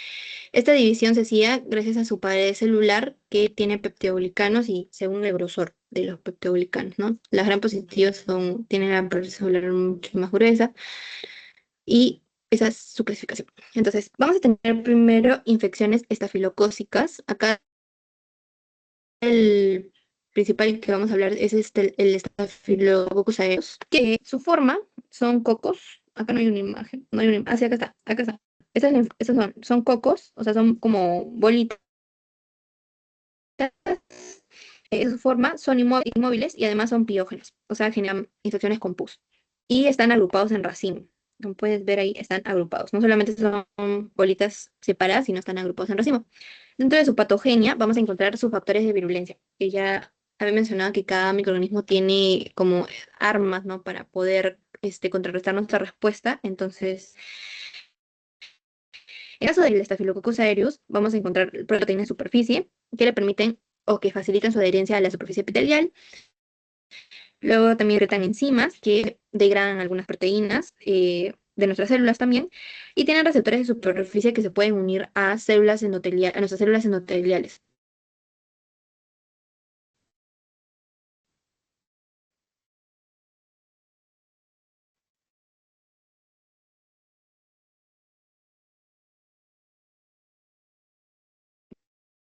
esta división se hacía gracias a su pared celular que tiene peptidoglicanos y según el grosor de los peptidoglicanos, ¿no? Las gram positivas tienen la pared celular mucho más gruesa y esa es su clasificación. Entonces, vamos a tener primero infecciones estafilocócicas. Acá el principal que vamos a hablar es el Staphylococcus aureus, que su forma son cocos. Acá no hay una imagen, no hay una ah, sí, acá está, acá está. Estas son cocos, o sea, son como bolitas. Su forma son inmóviles y además son piógenos, o sea, generan infecciones con pus. Y están agrupados en racimo. Como puedes ver ahí, están agrupados. No solamente son bolitas separadas, sino están agrupados en racimo. Dentro de su patogenia vamos a encontrar sus factores de virulencia, que ya había mencionado que cada microorganismo tiene como armas, ¿no? Para poder contrarrestar nuestra respuesta. Entonces, en el caso del Staphylococcus aureus, vamos a encontrar proteínas de superficie que le permiten o que facilitan su adherencia a la superficie epitelial. Luego también secretan enzimas que degradan algunas proteínas de nuestras células también y tienen receptores de superficie que se pueden unir a a nuestras células endoteliales.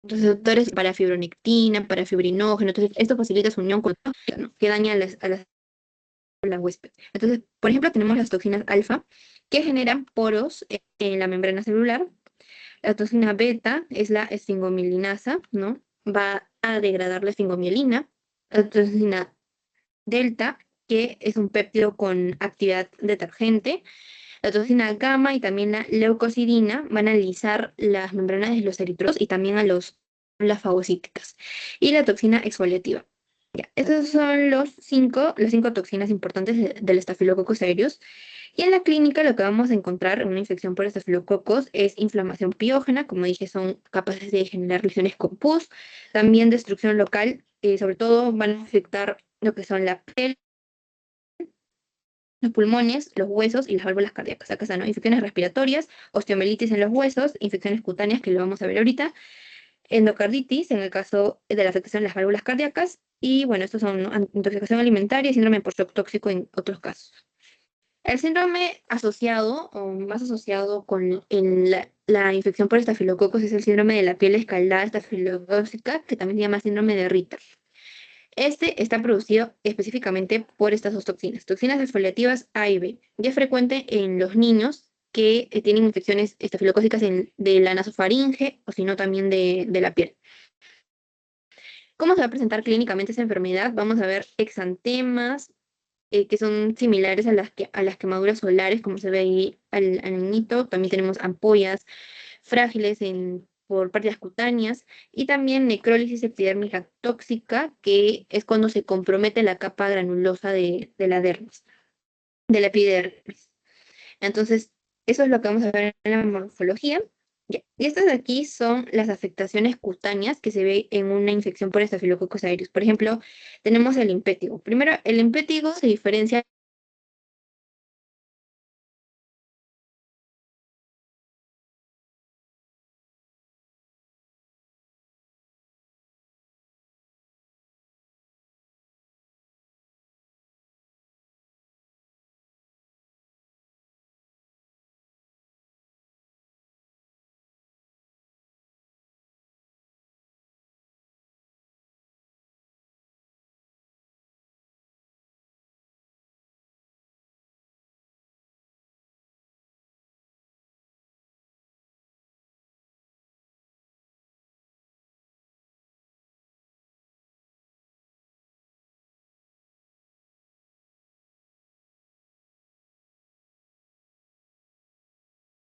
Receptores para fibronectina, para fibrinógeno. Entonces, esto facilita su unión con ¿no? que daña a las células huésped. Entonces, por ejemplo, tenemos las toxinas alfa que generan poros en la membrana celular. La toxina beta es la esfingomilinasa, ¿no? Va a degradar la esfingomielina. La toxina delta, que es un péptido con actividad detergente. La toxina gamma y también la leucocidina van a lisar las membranas de los eritrocitos y también a las fagocíticas. Y la toxina exfoliativa. Ya, esas son las cinco toxinas importantes del Staphylococcus aureus. Y en la clínica lo que vamos a encontrar en una infección por estafilococos es inflamación piógena, como dije, son capaces de generar lesiones con pus, también destrucción local, sobre todo van a afectar lo que son la piel, los pulmones, los huesos y las válvulas cardíacas. Acá están, ¿no? Infecciones respiratorias, osteomielitis en los huesos, infecciones cutáneas, que lo vamos a ver ahorita, endocarditis en el caso de la afectación de las válvulas cardíacas, y bueno, estos son, ¿no? Intoxicación alimentaria y síndrome por shock tóxico en otros casos. El síndrome asociado o más asociado con la infección por estafilococos es el síndrome de la piel escaldada estafilocócica, que también se llama síndrome de Ritter. Este está producido específicamente por estas dos toxinas, toxinas exfoliativas A y B, y es frecuente en los niños que tienen infecciones estafilocócicas de la nasofaringe o si no también de la piel. ¿Cómo se va a presentar clínicamente esa enfermedad? Vamos a ver exantemas, que son similares a las quemaduras solares, como se ve ahí al niñito. También tenemos ampollas frágiles por pérdidas cutáneas y también necrólisis epidérmica tóxica, que es cuando se compromete la capa granulosa de la dermis, de la epidermis. Entonces, eso es lo que vamos a ver en la morfología. Ya. Y estas de aquí son las afectaciones cutáneas que se ve en una infección por Staphylococcus aureus. Por ejemplo, tenemos el impétigo. Primero, el impétigo se diferencia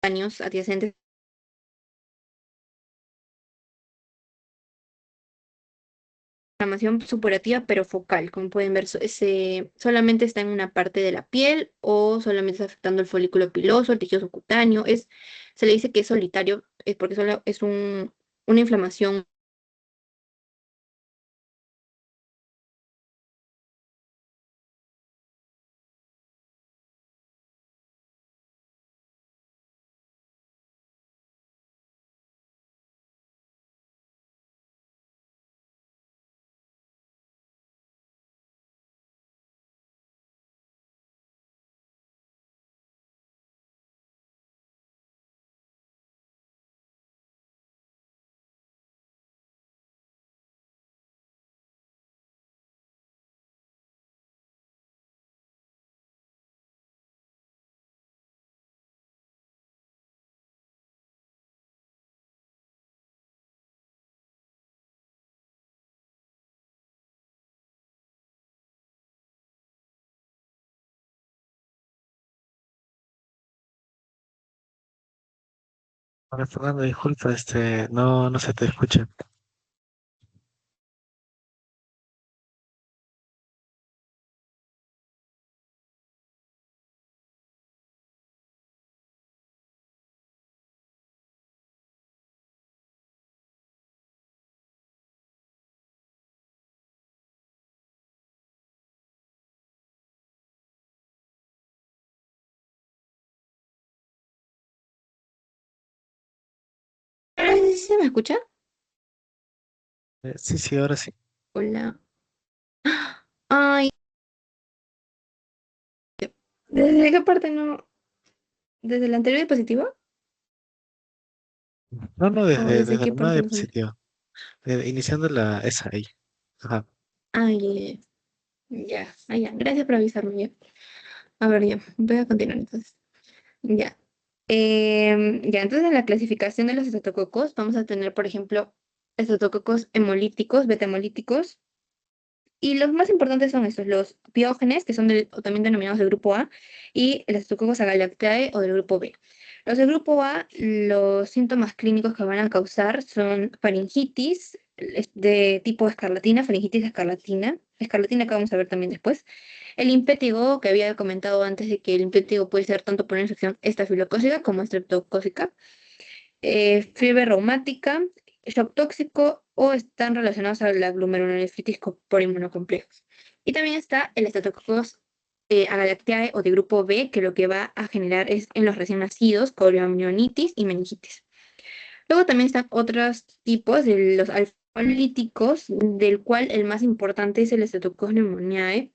años adyacentes. Inflamación supurativa pero focal, como pueden ver, solamente está en una parte de la piel o solamente está afectando el folículo piloso, el tejido subcutáneo. Se le dice que es solitario, porque solo es una inflamación Hola, Fernando, disculpa, no se te escucha. se me escucha? Sí, sí, ahora sí. Hola. Ay, ¿desde qué parte no? ¿Desde la anterior diapositiva? No, no, ¿O desde, desde desde qué la nueva parte no son? diapositiva. Iniciando esa ahí. Ajá. Ay, ya, ya. Gracias por avisarme. Ya. A ver, ya. Voy a continuar entonces. Ya. Ya, entonces en la clasificación de los estreptococos vamos a tener, por ejemplo, estreptococos hemolíticos, beta-hemolíticos. Y los más importantes son estos, los piógenes, que son o también denominados del grupo A, y el Staphylococcus agalactiae o del grupo B. Los del grupo A, los síntomas clínicos que van a causar son faringitis de tipo escarlatina, faringitis escarlatina, escarlatina que vamos a ver también después. El impétigo, que había comentado antes de que el impétigo puede ser tanto por una infección estafilocócica como estreptocócica, fiebre reumática, shock tóxico o están relacionados a la glomerulonefritis por inmunocomplejos. Y también está el Staphylococcus agalactiae o de grupo B, que lo que va a generar es en los recién nacidos coriomionitis y meningitis. Luego también están otros tipos de los alfa-líticos, del cual el más importante es el Staphylococcus pneumoniae,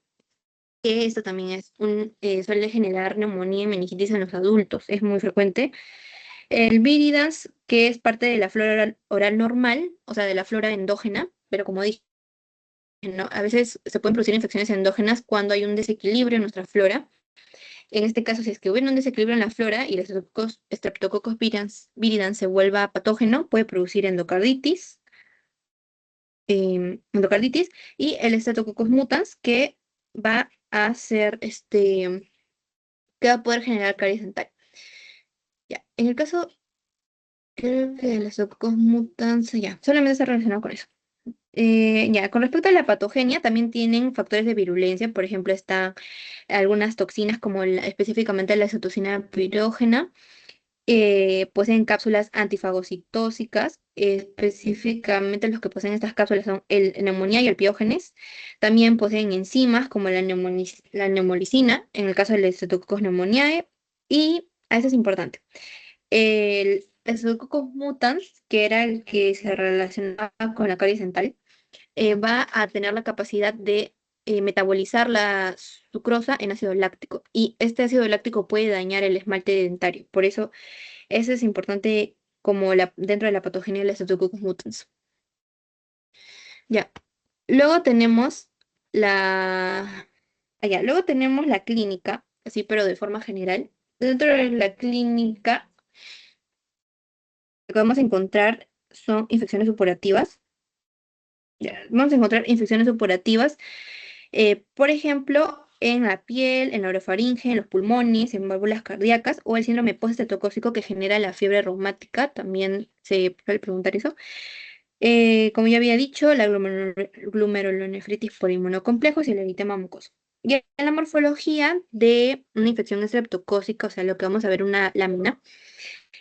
que esto también suele generar neumonía y meningitis en los adultos, es muy frecuente. El viridans, que es parte de la flora oral normal, o sea, de la flora endógena, pero como dije, ¿no? A veces se pueden producir infecciones endógenas cuando hay un desequilibrio en nuestra flora. En este caso, si es que hubiera un desequilibrio en la flora y el Streptococcus viridans se vuelva patógeno, puede producir endocarditis y el Streptococcus mutans, que va a ser que va a poder generar caries dental. Ya, en el caso, creo que el Streptococcus mutans, ya, solamente está relacionado con eso. Ya, con respecto a la patogenia, también tienen factores de virulencia, por ejemplo, están algunas toxinas como específicamente la citocina pirógena, poseen cápsulas antifagocitóxicas, específicamente los que poseen estas cápsulas son el neumonía y el piógenes, también poseen enzimas como la neumolicina, en el caso del Streptococcus pneumoniae, y eso es importante. El Streptococcus mutans, que era el que se relacionaba con la caries dental, va a tener la capacidad de metabolizar la sucrosa en ácido láctico y este ácido láctico puede dañar el esmalte dentario. Por eso, eso es importante como dentro de la patogenia de la Streptococcus mutans. Ya. Luego tenemos luego tenemos la clínica, así pero de forma general. Dentro de la clínica, lo que vamos a encontrar son infecciones supurativas. Ya, vamos a encontrar infecciones supurativas. Por ejemplo, en la piel, en la orofaringe, en los pulmones, en válvulas cardíacas o el síndrome postestreptocócico que genera la fiebre reumática, también se puede preguntar eso. Como ya había dicho, la glomerulonefritis por inmunocomplejos y el eritema mucoso. Y en la morfología de una infección estreptocócica, o sea, lo que vamos a ver una lámina,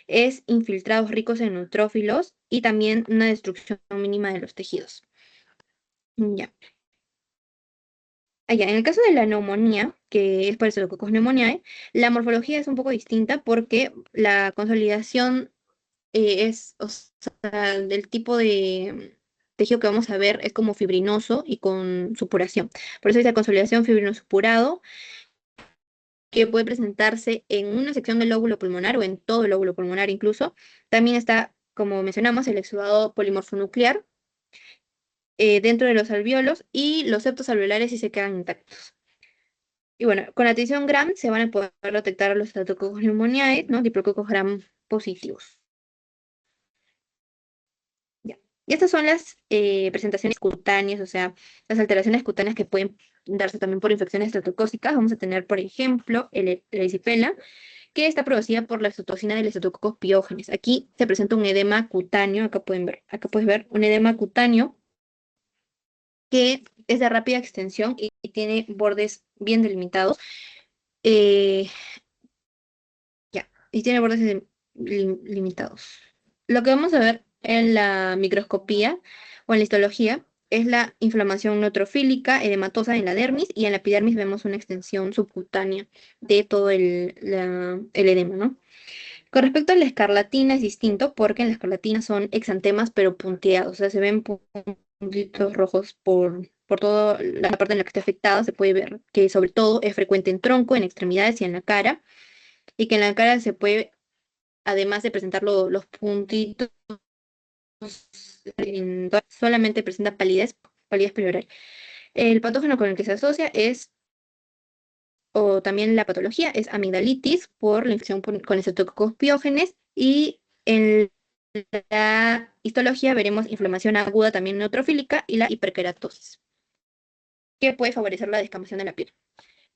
es infiltrados ricos en neutrófilos y también una destrucción mínima de los tejidos. Ya. En el caso de la neumonía, que es por eso Staphylococcus pneumoniae, la morfología es un poco distinta porque la consolidación o sea, del tipo de tejido que vamos a ver es como fibrinoso y con supuración. Por eso es la consolidación fibrino-supurado, que puede presentarse en una sección del lóbulo pulmonar o en todo el lóbulo pulmonar incluso. También está, como mencionamos, el exudado polimorfonuclear dentro de los alvéolos y los septos alveolares si se quedan intactos. Y bueno, con la atención Gram se van a poder detectar los Staphylococcus pneumoniae, ¿no? Diplococos Gram positivos. Ya. Y estas son las presentaciones cutáneas, o sea, las alteraciones cutáneas que pueden darse también por infecciones estreptocócicas. Vamos a tener, por ejemplo, la erisipela, que está producida por la citocina del Streptococcus piógenes. Aquí se presenta un edema cutáneo, acá puedes ver un edema cutáneo que es de rápida extensión y tiene bordes bien delimitados. Eh, Ya, y tiene bordes limitados. Lo que vamos a ver en la microscopía o en la histología es la inflamación neutrofílica edematosa en la dermis y en la epidermis vemos una extensión subcutánea de todo el edema, ¿no? Con respecto a la escarlatina es distinto porque en la escarlatina son exantemas pero punteados, o sea, se ven puntitos rojos por toda la parte en la que está afectada. Se puede ver que sobre todo es frecuente en tronco, en extremidades y en la cara, y que en la cara se puede, además de presentar los puntitos, solamente presenta palidez pleural. El patógeno con el que se asocia es, o también la patología, es amigdalitis por la infección con estreptococos piógenes, y en la histología veremos inflamación aguda también neutrofílica y la hiperkeratosis, que puede favorecer la descamación de la piel.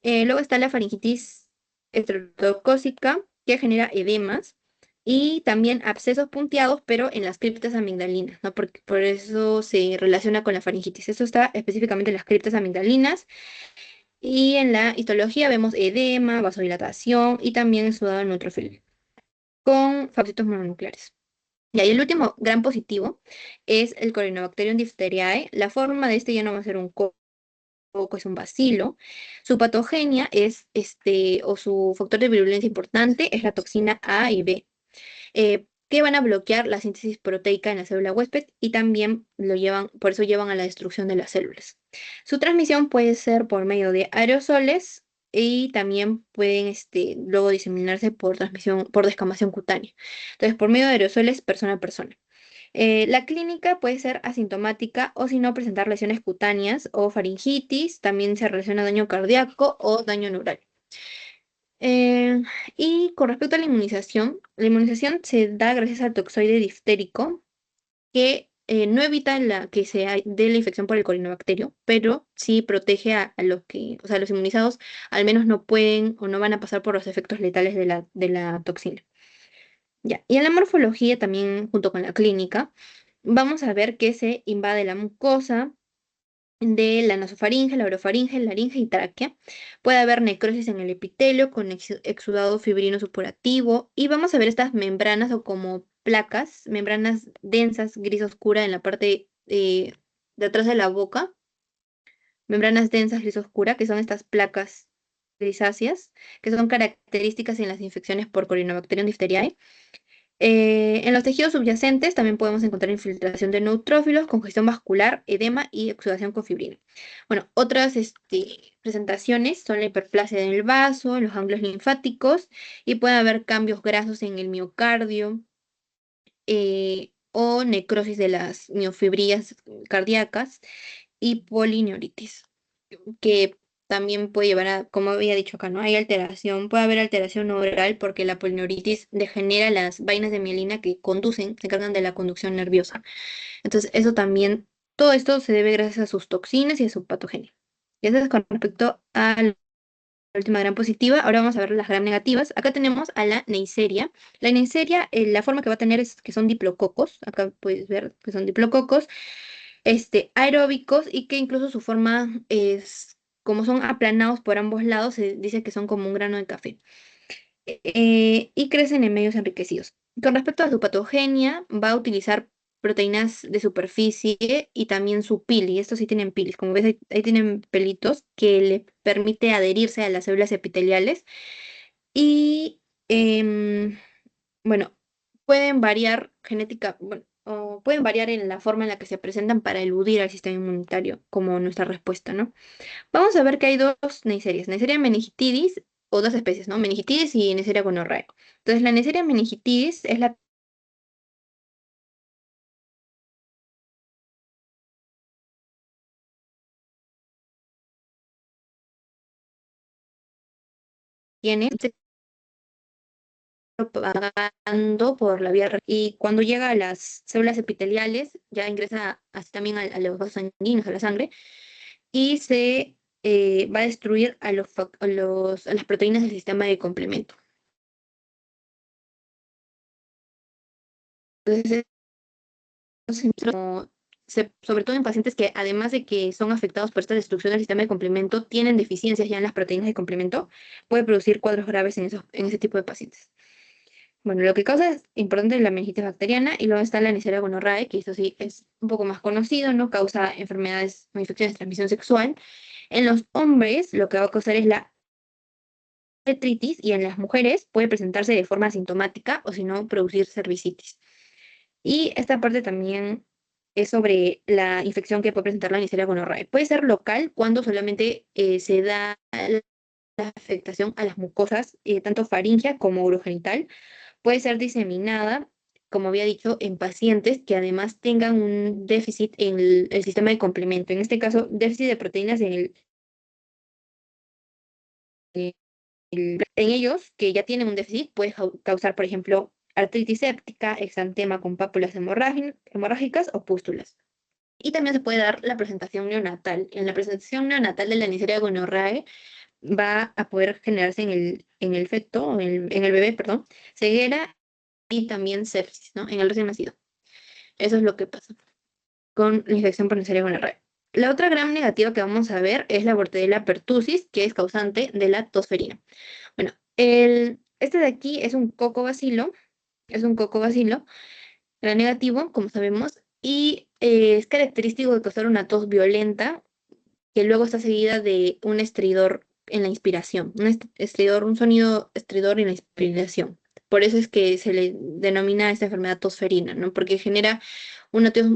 Luego está la faringitis estreptocócica, que genera edemas y también abscesos punteados, pero en las criptas amigdalinas, ¿no? Por eso se relaciona con la faringitis. Eso está específicamente en las criptas amigdalinas. Y en la histología vemos edema, vasodilatación y también exudado neutrofil con fagocitos mononucleares. Y ahí el último gran positivo es el Corynebacterium diphtheriae. La forma de este ya no va a ser un coco, es un bacilo. Su patogenia es o su factor de virulencia importante es la toxina A y B, que van a bloquear la síntesis proteica en la célula huésped y también por eso llevan a la destrucción de las células. Su transmisión puede ser por medio de aerosoles y también pueden luego diseminarse por transmisión, por descamación cutánea. Entonces, por medio de aerosoles, persona a persona. La clínica puede ser asintomática o si no presentar lesiones cutáneas o faringitis. También se relaciona daño cardíaco o daño neural. Eh, y con respecto a la inmunización se da gracias al toxoide diftérico, que no evita que se dé la infección por el corinobacterio, pero sí protege a los que, o sea, los inmunizados al menos no pueden o no van a pasar por los efectos letales de la toxina. Ya. Y en la morfología también, junto con la clínica, vamos a ver que se invade la mucosa de la nasofaringe, la orofaringe, laringe y tráquea. Puede haber necrosis en el epitelio con exudado fibrino supurativo, y vamos a ver estas membranas o como placas, membranas densas, gris oscura en la parte de atrás de la boca, membranas densas gris oscura, que son estas placas grisáceas, que son características en las infecciones por Corynebacterium diphtheriae. En los tejidos subyacentes también podemos encontrar infiltración de neutrófilos, congestión vascular, edema y exudación con fibrina. Bueno, otras presentaciones son la hiperplasia del vaso, en los ganglios linfáticos, y puede haber cambios grasos en el miocardio, o necrosis de las miofibrillas cardíacas y polineuritis, que también puede llevar a, como había dicho acá, ¿no? Hay alteración, puede haber alteración neural porque la polineuritis degenera las vainas de mielina que se encargan de la conducción nerviosa. Entonces, eso también, todo esto se debe gracias a sus toxinas y a su patogenia. Y eso es con respecto a la última gran positiva. Ahora vamos a ver las gran negativas. Acá tenemos a la Neisseria. La Neisseria, la forma que va a tener es que son diplococos. Acá puedes ver que son diplococos aeróbicos, y que incluso su forma es, como son aplanados por ambos lados, se dice que son como un grano de café. Y crecen en medios enriquecidos. Con respecto a su patogenia, va a utilizar proteínas de superficie y también su pili. Estos sí tienen pilis, como ves ahí tienen pelitos que le permite adherirse a las células epiteliales. Y bueno, pueden variar bueno, o pueden variar en la forma en la que se presentan para eludir al sistema inmunitario, como nuestra respuesta, ¿no? Vamos a ver que hay dos Neiserias, Neisseria meningitidis, o dos especies, ¿no? Meningitidis y Neisseria gonorrhoeae. Entonces, la Neisseria meningitidis es la que tiene se propagando por la vía y cuando llega a las células epiteliales, ya ingresa así también a los vasos sanguíneos, a la sangre, y se va a destruir a las proteínas del sistema de complemento. Entonces, sobre todo en pacientes que, además de que son afectados por esta destrucción del sistema de complemento, tienen deficiencias ya en las proteínas de complemento, puede producir cuadros graves en ese tipo de pacientes. Bueno, lo que causa es importante la meningitis bacteriana, y luego está la Neisseria gonorrhoeae, que eso sí es un poco más conocido, ¿no? Causa enfermedades o infecciones de transmisión sexual. En los hombres, lo que va a causar es la artritis y en las mujeres puede presentarse de forma asintomática o si no producir cervicitis. Y esta parte también es sobre la infección que puede presentar la Neisseria gonorrhoeae. Puede ser local cuando solamente se da la afectación a las mucosas, tanto faríngea como urogenital. Puede ser diseminada, como había dicho, en pacientes que además tengan un déficit en el sistema de complemento. En este caso, déficit de proteínas en ellos que ya tienen un déficit, puede causar, por ejemplo, artritis séptica, exantema con pápulas hemorrágicas o pústulas. Y también se puede dar la presentación neonatal. En la presentación neonatal de la Neisseria gonorrhoeae va a poder generarse en el feto, en el bebé, perdón, ceguera y también sepsis, ¿no? En el recién nacido. Eso es lo que pasa con la infección por Neisseria gonorrhoeae. La otra gran negativa que vamos a ver es la Bordetella pertussis, que es causante de la tosferina. Bueno, este de aquí es un coco bacilo, gran negativo, como sabemos, y es característico de causar una tos violenta que luego está seguida de un estridor en la inspiración, un sonido estridor en la inspiración. Por eso es que se le denomina esta enfermedad tosferina, ¿no? Porque genera una tos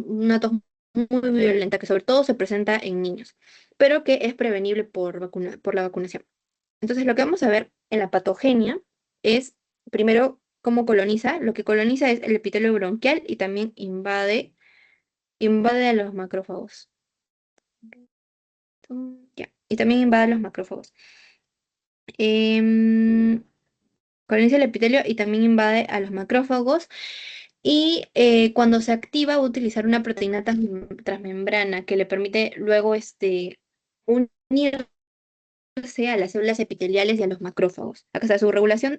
muy violenta que sobre todo se presenta en niños, pero que es prevenible por la vacunación. Entonces, lo que vamos a ver en la patogenia es, primero, cómo coloniza. Lo que coloniza es el epitelio bronquial y también invade a los macrófagos. Ya, y también invade a los macrófagos. Em, Coloniza el epitelio y también invade a los macrófagos. Y cuando se activa, va a utilizar una proteína transmembrana que le permite luego unir a las células epiteliales y a los macrófagos. O sea,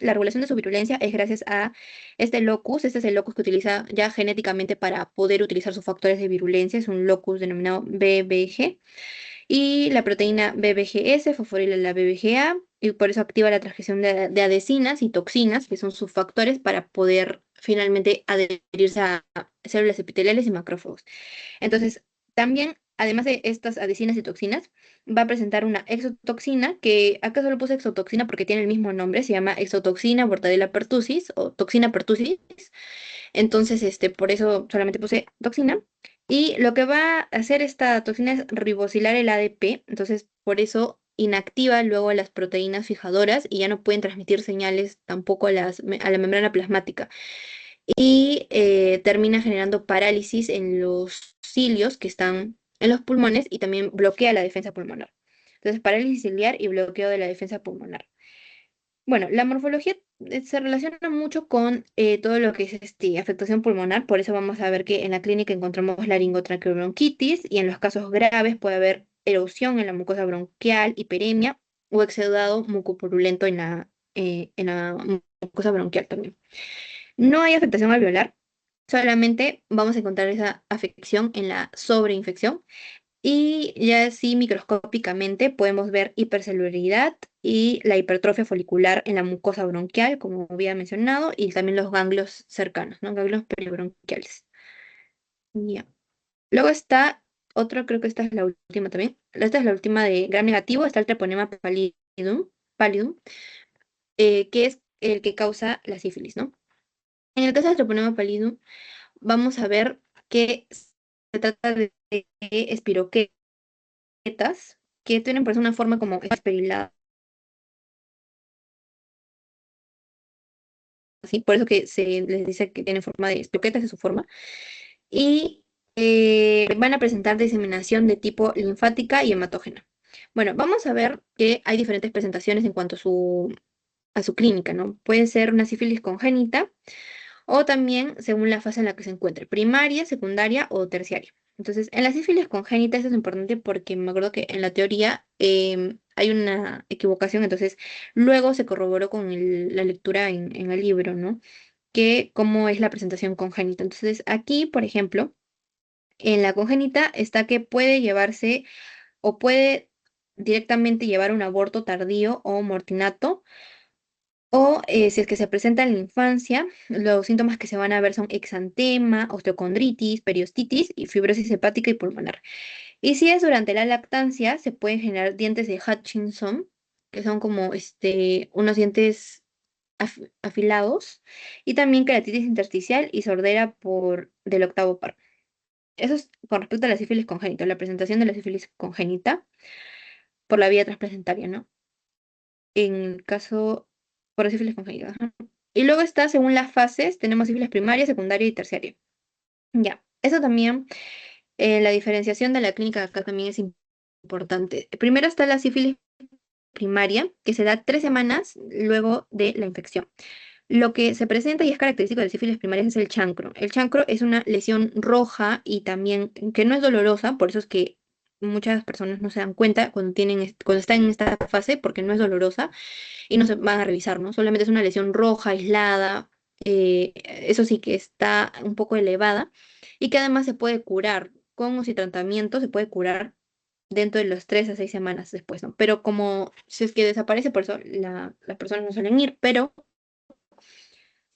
la regulación de su virulencia es gracias a este locus. Este es el locus que utiliza ya genéticamente para poder utilizar sus factores de virulencia. Es un locus denominado BBG. Y la proteína BBGS fosforila la BBGA y por eso activa la transcripción de adhesinas y toxinas, que son sus factores para poder finalmente adherirse a células epiteliales y macrófagos. Entonces, también, además de estas adhesinas y toxinas, va a presentar una exotoxina, que acá solo puse exotoxina porque tiene el mismo nombre, se llama exotoxina Bordetella pertussis o toxina pertussis. Entonces, por eso solamente puse toxina. Y lo que va a hacer esta toxina es ribosilar el ADP, entonces por eso inactiva luego las proteínas fijadoras y ya no pueden transmitir señales tampoco a la membrana plasmática y termina generando parálisis en los cilios que están en los pulmones y también bloquea la defensa pulmonar. Entonces, parálisis ciliar y bloqueo de la defensa pulmonar. Bueno, la morfología se relaciona mucho con todo lo que es afectación pulmonar, por eso vamos a ver que en la clínica encontramos laringotraqueobronquitis y en los casos graves puede haber erosión en la mucosa bronquial, hiperemia o exudado mucopurulento en la mucosa bronquial también. No hay afectación alveolar, solamente vamos a encontrar esa afección en la sobreinfección y ya así microscópicamente podemos ver hipercelularidad y la hipertrofia folicular en la mucosa bronquial, como había mencionado, y también los ganglios cercanos, ¿no? Ganglios peribronquiales. Ya. Luego está otro, creo que esta es la última también. Esta es la última de gram negativo, está el treponema pallidum, que es el que causa la sífilis, ¿no? En el caso del treponema pallidum, vamos a ver que se trata de espiroquetas que tienen pues una forma como esperilada, ¿sí? Por eso que se les dice que tienen forma de espiroquetas, es su forma. Y van a presentar diseminación de tipo linfática y hematógena. Bueno, vamos a ver que hay diferentes presentaciones en cuanto a su clínica, ¿no? Puede ser una sífilis congénita, o también según la fase en la que se encuentre, primaria, secundaria o terciaria. Entonces, en la sífilis congénita esto es importante porque me acuerdo que en la teoría hay una equivocación, entonces luego se corroboró con la lectura en el libro, ¿no? Que cómo es la presentación congénita. Entonces, aquí, por ejemplo, en la congénita está que puede llevarse o puede directamente llevar un aborto tardío o mortinato o si es que se presenta en la infancia, los síntomas que se van a ver son exantema, osteocondritis, periostitis y fibrosis hepática y pulmonar. Y si es durante la lactancia, se pueden generar dientes de Hutchinson, que son como unos dientes afilados, y también queratitis intersticial y sordera del octavo par. Eso es con respecto a la sífilis congénita, la presentación de la sífilis congénita por la vía transplacentaria, ¿no? En el caso por la sífilis congénita. Ajá. Y luego está, según las fases, tenemos sífilis primaria, secundaria y terciaria. Ya, eso también, la diferenciación de la clínica acá también es importante. Primero está la sífilis primaria, que se da 3 semanas luego de la infección. Lo que se presenta y es característico de sífilis primarias es el chancro. El chancro es una lesión roja y también que no es dolorosa, por eso es que muchas personas no se dan cuenta cuando están en esta fase, porque no es dolorosa y no se van a revisar, ¿no? Solamente es una lesión roja, aislada, eso sí que está un poco elevada y que además se puede curar con o sin tratamiento, se puede curar dentro de los 3 a 6 semanas después, ¿no? Pero como si es que desaparece, por eso las personas no suelen ir, pero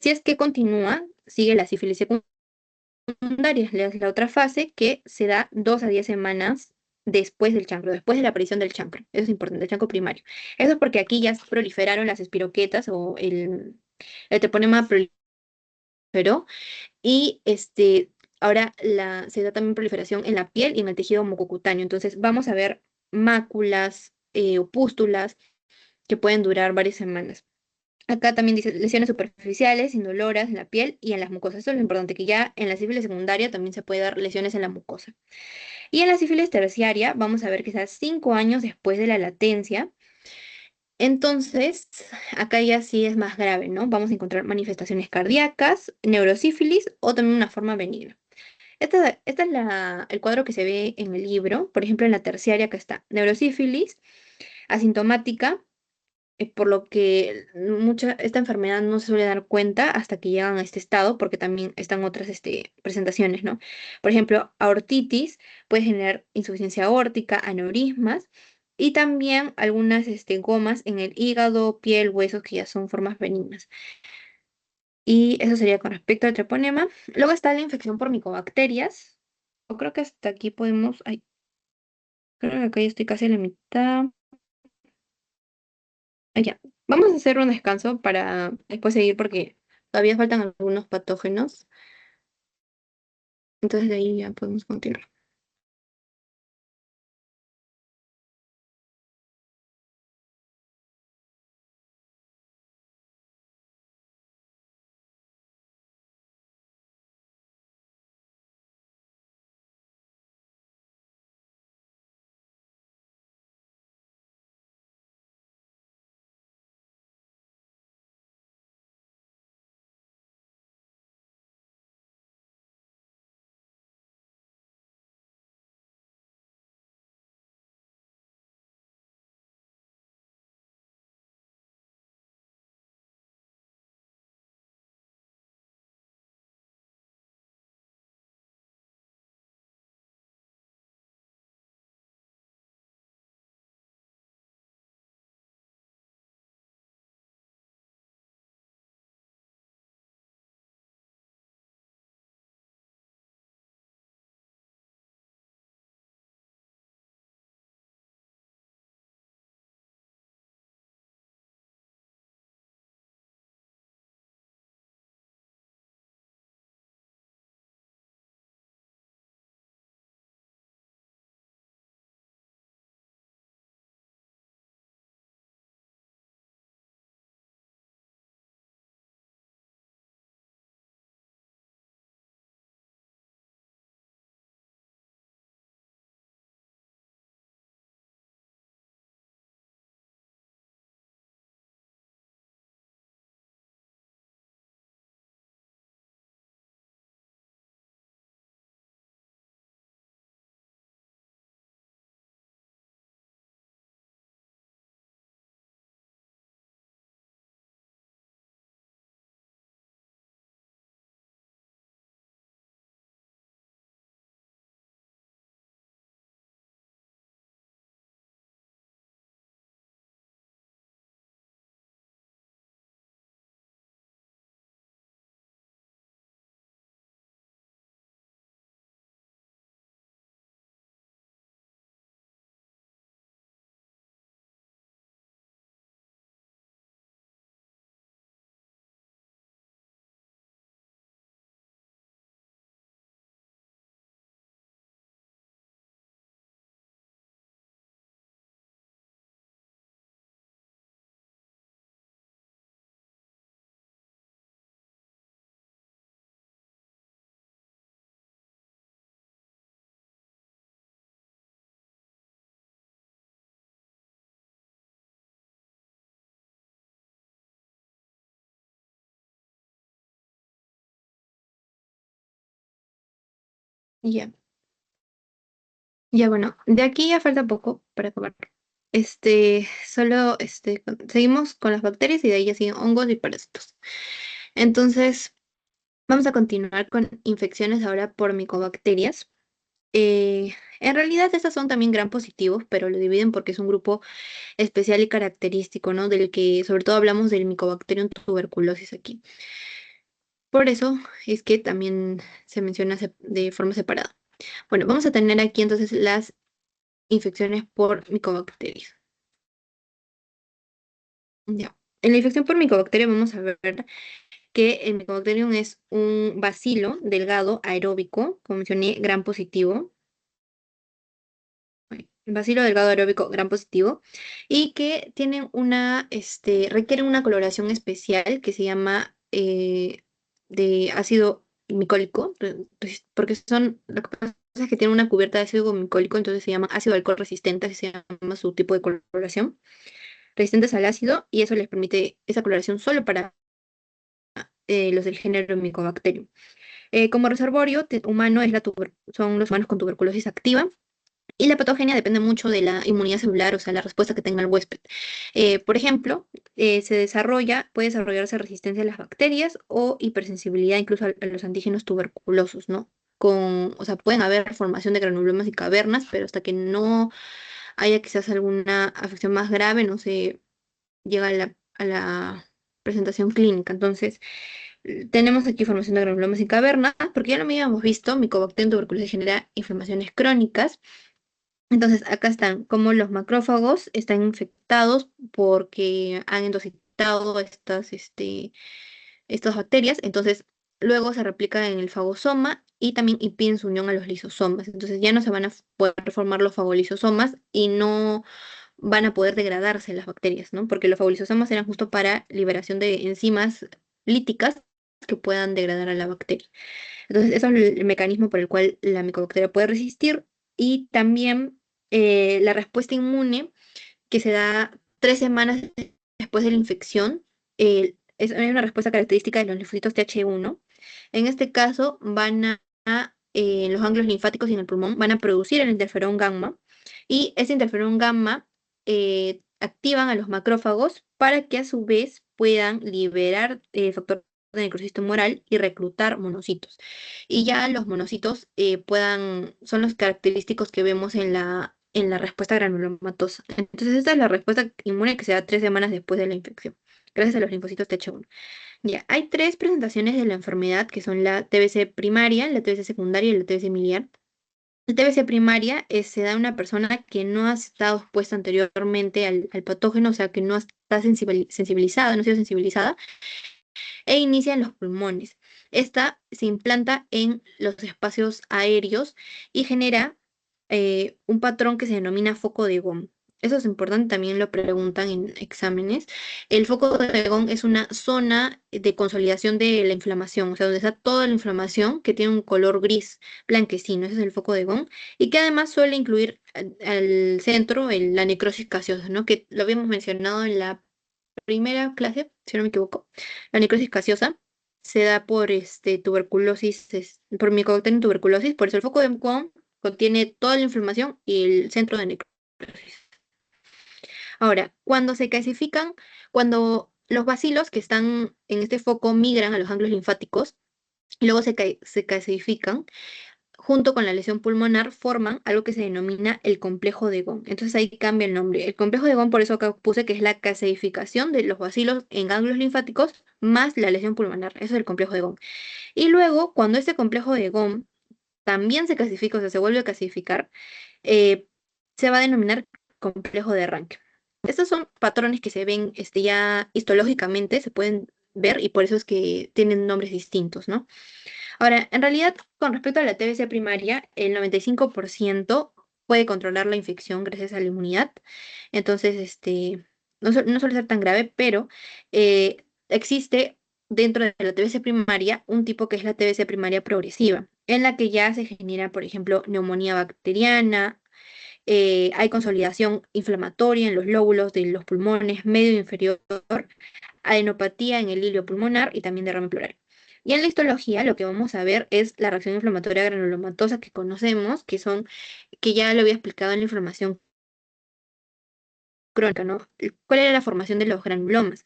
si es que continúa, sigue la sífilis secundaria, la otra fase que se da 2 a 10 semanas después del chancro, después de la aparición del chancro. Eso es importante, el chancro primario. Eso es porque aquí ya proliferaron las espiroquetas o el treponema proliferó y ahora se da también proliferación en la piel y en el tejido mucocutáneo. Entonces vamos a ver máculas o pústulas que pueden durar varias semanas. Acá también dice lesiones superficiales, indoloras en la piel y en las mucosas. Esto es lo importante, que ya en la sífilis secundaria también se puede dar lesiones en la mucosa. Y en la sífilis terciaria vamos a ver que está 5 años después de la latencia. Entonces, acá ya sí es más grave, ¿no? Vamos a encontrar manifestaciones cardíacas, neurosífilis o también una forma benigna. Esta es el cuadro que se ve en el libro. Por ejemplo, en la terciaria acá está neurosífilis, asintomática, por lo que esta enfermedad no se suele dar cuenta hasta que llegan a este estado, porque también están otras presentaciones, ¿no? Por ejemplo, aortitis puede generar insuficiencia aórtica, aneurismas y también algunas gomas en el hígado, piel, huesos, que ya son formas benignas. Y eso sería con respecto al treponema. Luego está la infección por micobacterias. O creo que hasta aquí podemos. Ay, creo que acá ya estoy casi a la mitad. Ah, ya. Vamos a hacer un descanso para después seguir porque todavía faltan algunos patógenos. Entonces de ahí ya podemos continuar. Ya, ya bueno, de aquí ya falta poco para acabar. Solo seguimos con las bacterias y de ahí ya siguen hongos y parásitos. Entonces, vamos a continuar con infecciones ahora por micobacterias. En realidad, estas son también gram positivos, pero lo dividen porque es un grupo especial y característico, ¿no? Del que sobre todo hablamos del Mycobacterium tuberculosis aquí. Por eso es que también se menciona de forma separada. Bueno, vamos a tener aquí entonces las infecciones por micobacterias. Ya. En la infección por micobacteria vamos a ver que el Mycobacterium es un bacilo delgado aeróbico, como mencioné, gram positivo. Bacilo delgado aeróbico gram positivo y que tienen requieren una coloración especial que se llama de ácido micólico, porque lo que pasa es que tienen una cubierta de ácido micólico, entonces se llama ácido alcohol resistente, así se llama su tipo de coloración, resistentes al ácido, y eso les permite esa coloración solo para los del género Mycobacterium. Como reservorio humano son los humanos con tuberculosis activa. Y la patogenia depende mucho de la inmunidad celular, o sea, la respuesta que tenga el huésped. Por ejemplo, puede desarrollarse resistencia a las bacterias o hipersensibilidad incluso a los antígenos tuberculosos, ¿no? O sea, pueden haber formación de granulomas y cavernas, pero hasta que no haya quizás alguna afección más grave, no se llega a la presentación clínica. Entonces, tenemos aquí formación de granulomas y cavernas, porque ya lo habíamos visto, Mycobacterium tuberculosis genera inflamaciones crónicas. Entonces, acá están como los macrófagos están infectados porque han endocitado estas bacterias. Entonces, luego se replican en el fagosoma y también impiden su unión a los lisosomas. Entonces, ya no se van a poder formar los fagolisosomas y no van a poder degradarse las bacterias, ¿no? Porque los fagolisosomas eran justo para liberación de enzimas líticas que puedan degradar a la bacteria. Entonces, eso es el mecanismo por el cual la micobacteria puede resistir y también la respuesta inmune que se da 3 semanas después de la infección. Hay una respuesta característica de los linfocitos TH1. En este caso, en los ganglios linfáticos y en el pulmón, van a producir el interferón gamma y ese interferón gamma activan a los macrófagos para que a su vez puedan liberar el factor de necrosis tumoral y reclutar monocitos. Y ya los monocitos son los característicos que vemos en la respuesta granulomatosa. Entonces, esta es la respuesta inmune que se da 3 semanas después de la infección, gracias a los linfocitos TH1. Ya, hay tres presentaciones de la enfermedad que son la TBC primaria, la TBC secundaria y la TBC miliar. La TBC primaria se da en una persona que no ha estado expuesta anteriormente al patógeno, o sea, que no está sensibilizada, no ha sido sensibilizada, e inicia en los pulmones. Esta se implanta en los espacios aéreos y genera un patrón que se denomina foco de Gaume. Eso es importante, también lo preguntan en exámenes. El foco de Gaume es una zona de consolidación de la inflamación, o sea, donde está toda la inflamación que tiene un color gris blanquecino, ese es el foco de Gaume, y que además suele incluir al centro la necrosis gaseosa, ¿no? Que lo habíamos mencionado en la primera clase, si no me equivoco. La necrosis gaseosa se da por tuberculosis, por Mycobacterium tuberculosis, por eso el foco de Mcon contiene toda la inflamación y el centro de necrosis. Ahora, cuando los bacilos que están en este foco migran a los ganglios linfáticos y luego se calcifican, junto con la lesión pulmonar, forman algo que se denomina el complejo de Gaume. Entonces ahí cambia el nombre. El complejo de Gaume, por eso acá puse que es la calcificación de los bacilos en ganglios linfáticos más la lesión pulmonar. Eso es el complejo de Gaume. Y luego, cuando este complejo de Gaume también se calcifica, o sea, se vuelve a calcificar, eh, se va a denominar complejo de arranque. Estos son patrones que se ven ya histológicamente, se pueden ver y por eso es que tienen nombres distintos, ¿no? Ahora, en realidad, con respecto a la TBC primaria, el 95% puede controlar la infección gracias a la inmunidad. Entonces, no suele ser tan grave, pero existe dentro de la TBC primaria un tipo que es la TBC primaria progresiva, en la que ya se genera, por ejemplo, neumonía bacteriana, hay consolidación inflamatoria en los lóbulos de los pulmones medio e inferior, adenopatía en el hilio pulmonar y también derrame pleural. Y en la histología lo que vamos a ver es la reacción inflamatoria granulomatosa que conocemos, que ya lo había explicado en la inflamación crónica, ¿no? ¿Cuál era la formación de los granulomas?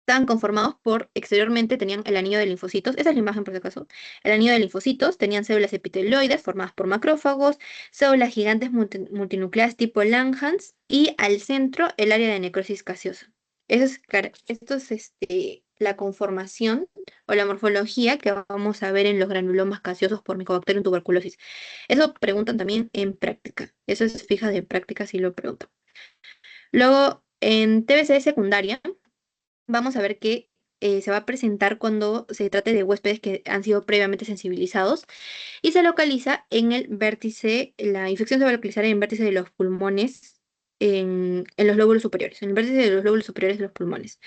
Estaban conformados por, exteriormente tenían el anillo de linfocitos, esa es la imagen por si acaso, el anillo de linfocitos, tenían células epitelioides formadas por macrófagos, células gigantes multinucleadas tipo Langhans y al centro el área de necrosis gaseosa. Esto es la conformación o la morfología que vamos a ver en los granulomas gaseosos por Mycobacterium tuberculosis. Eso preguntan también en práctica, eso es fija de práctica si lo preguntan. Luego, en TBC secundaria, vamos a ver que se va a presentar cuando se trate de huéspedes que han sido previamente sensibilizados y se localiza en el vértice, la infección se va a localizar en el vértice de los pulmones, en los lóbulos superiores, en el vértice de los lóbulos superiores de los pulmones.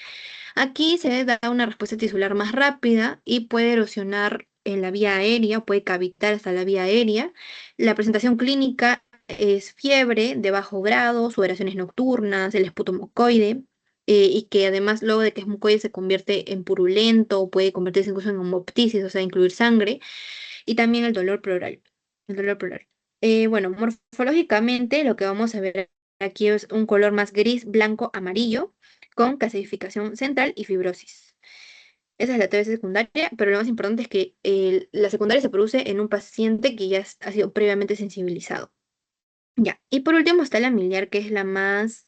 Aquí se da una respuesta tisular más rápida y puede erosionar en la vía aérea, puede cavitar hasta la vía aérea. La presentación clínica es fiebre de bajo grado, sudoraciones nocturnas, el esputo mucoide, y que además luego de que es mucoide se convierte en purulento, o puede convertirse incluso en hemoptisis, o sea, incluir sangre, y también el dolor pleural. El dolor pleural. Bueno, morfológicamente lo que vamos a ver aquí es un color más gris, blanco, amarillo, con calcificación central y fibrosis. Esa es la TBC secundaria, pero lo más importante es que la secundaria se produce en un paciente que ya ha sido previamente sensibilizado. Ya, y por último está la miliar, que es la más,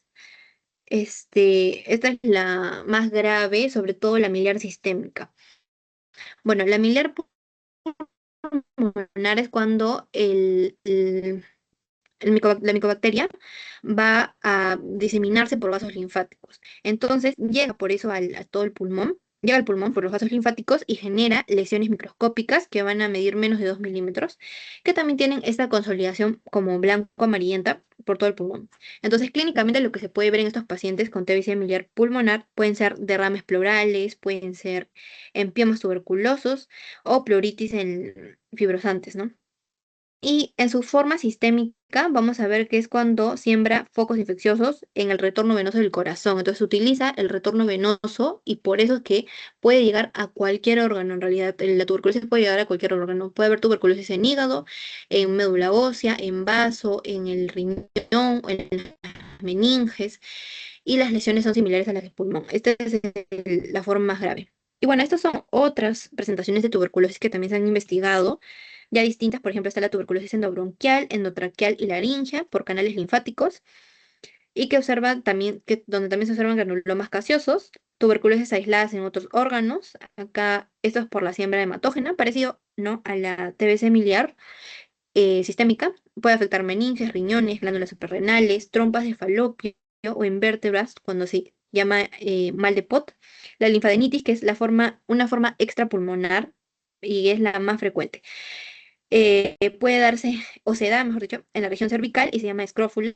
esta es la más grave, sobre todo la miliar sistémica. Bueno, la miliar pulmonar es cuando la micobacteria va a diseminarse por vasos linfáticos. Entonces llega por eso a todo el pulmón, llega al pulmón por los vasos linfáticos y genera lesiones microscópicas que van a medir menos de 2 milímetros, que también tienen esta consolidación como blanco-amarillenta por todo el pulmón. Entonces, clínicamente lo que se puede ver en estos pacientes con TBC miliar pulmonar pueden ser derrames pleurales, pueden ser empiomas tuberculosos o pleuritis en fibrosantes, ¿no? Y en su forma sistémica vamos a ver que es cuando siembra focos infecciosos en el retorno venoso del corazón. Entonces se utiliza el retorno venoso y por eso es que puede llegar a cualquier órgano. En realidad, la tuberculosis puede llegar a cualquier órgano. Puede haber tuberculosis en hígado, en médula ósea, en vaso, en el riñón, en las meninges. Y las lesiones son similares a las del pulmón. Esta es la forma más grave. Y bueno, estas son otras presentaciones de tuberculosis que también se han investigado ya distintas. Por ejemplo, está la tuberculosis endobronquial, endotraqueal y laringea por canales linfáticos, y que observa también, donde también se observan granulomas gaseosos, tuberculosis aisladas en otros órganos. Acá, esto es por la siembra hematógena, parecido, ¿no?, a la TBC miliar sistémica. Puede afectar meninges, riñones, glándulas suprarrenales, trompas de falopio o en vértebras, cuando se llama mal de Pot. La linfadenitis, que es una forma extrapulmonar y es la más frecuente. Puede darse, o se da, mejor dicho, en la región cervical y se llama escrófula.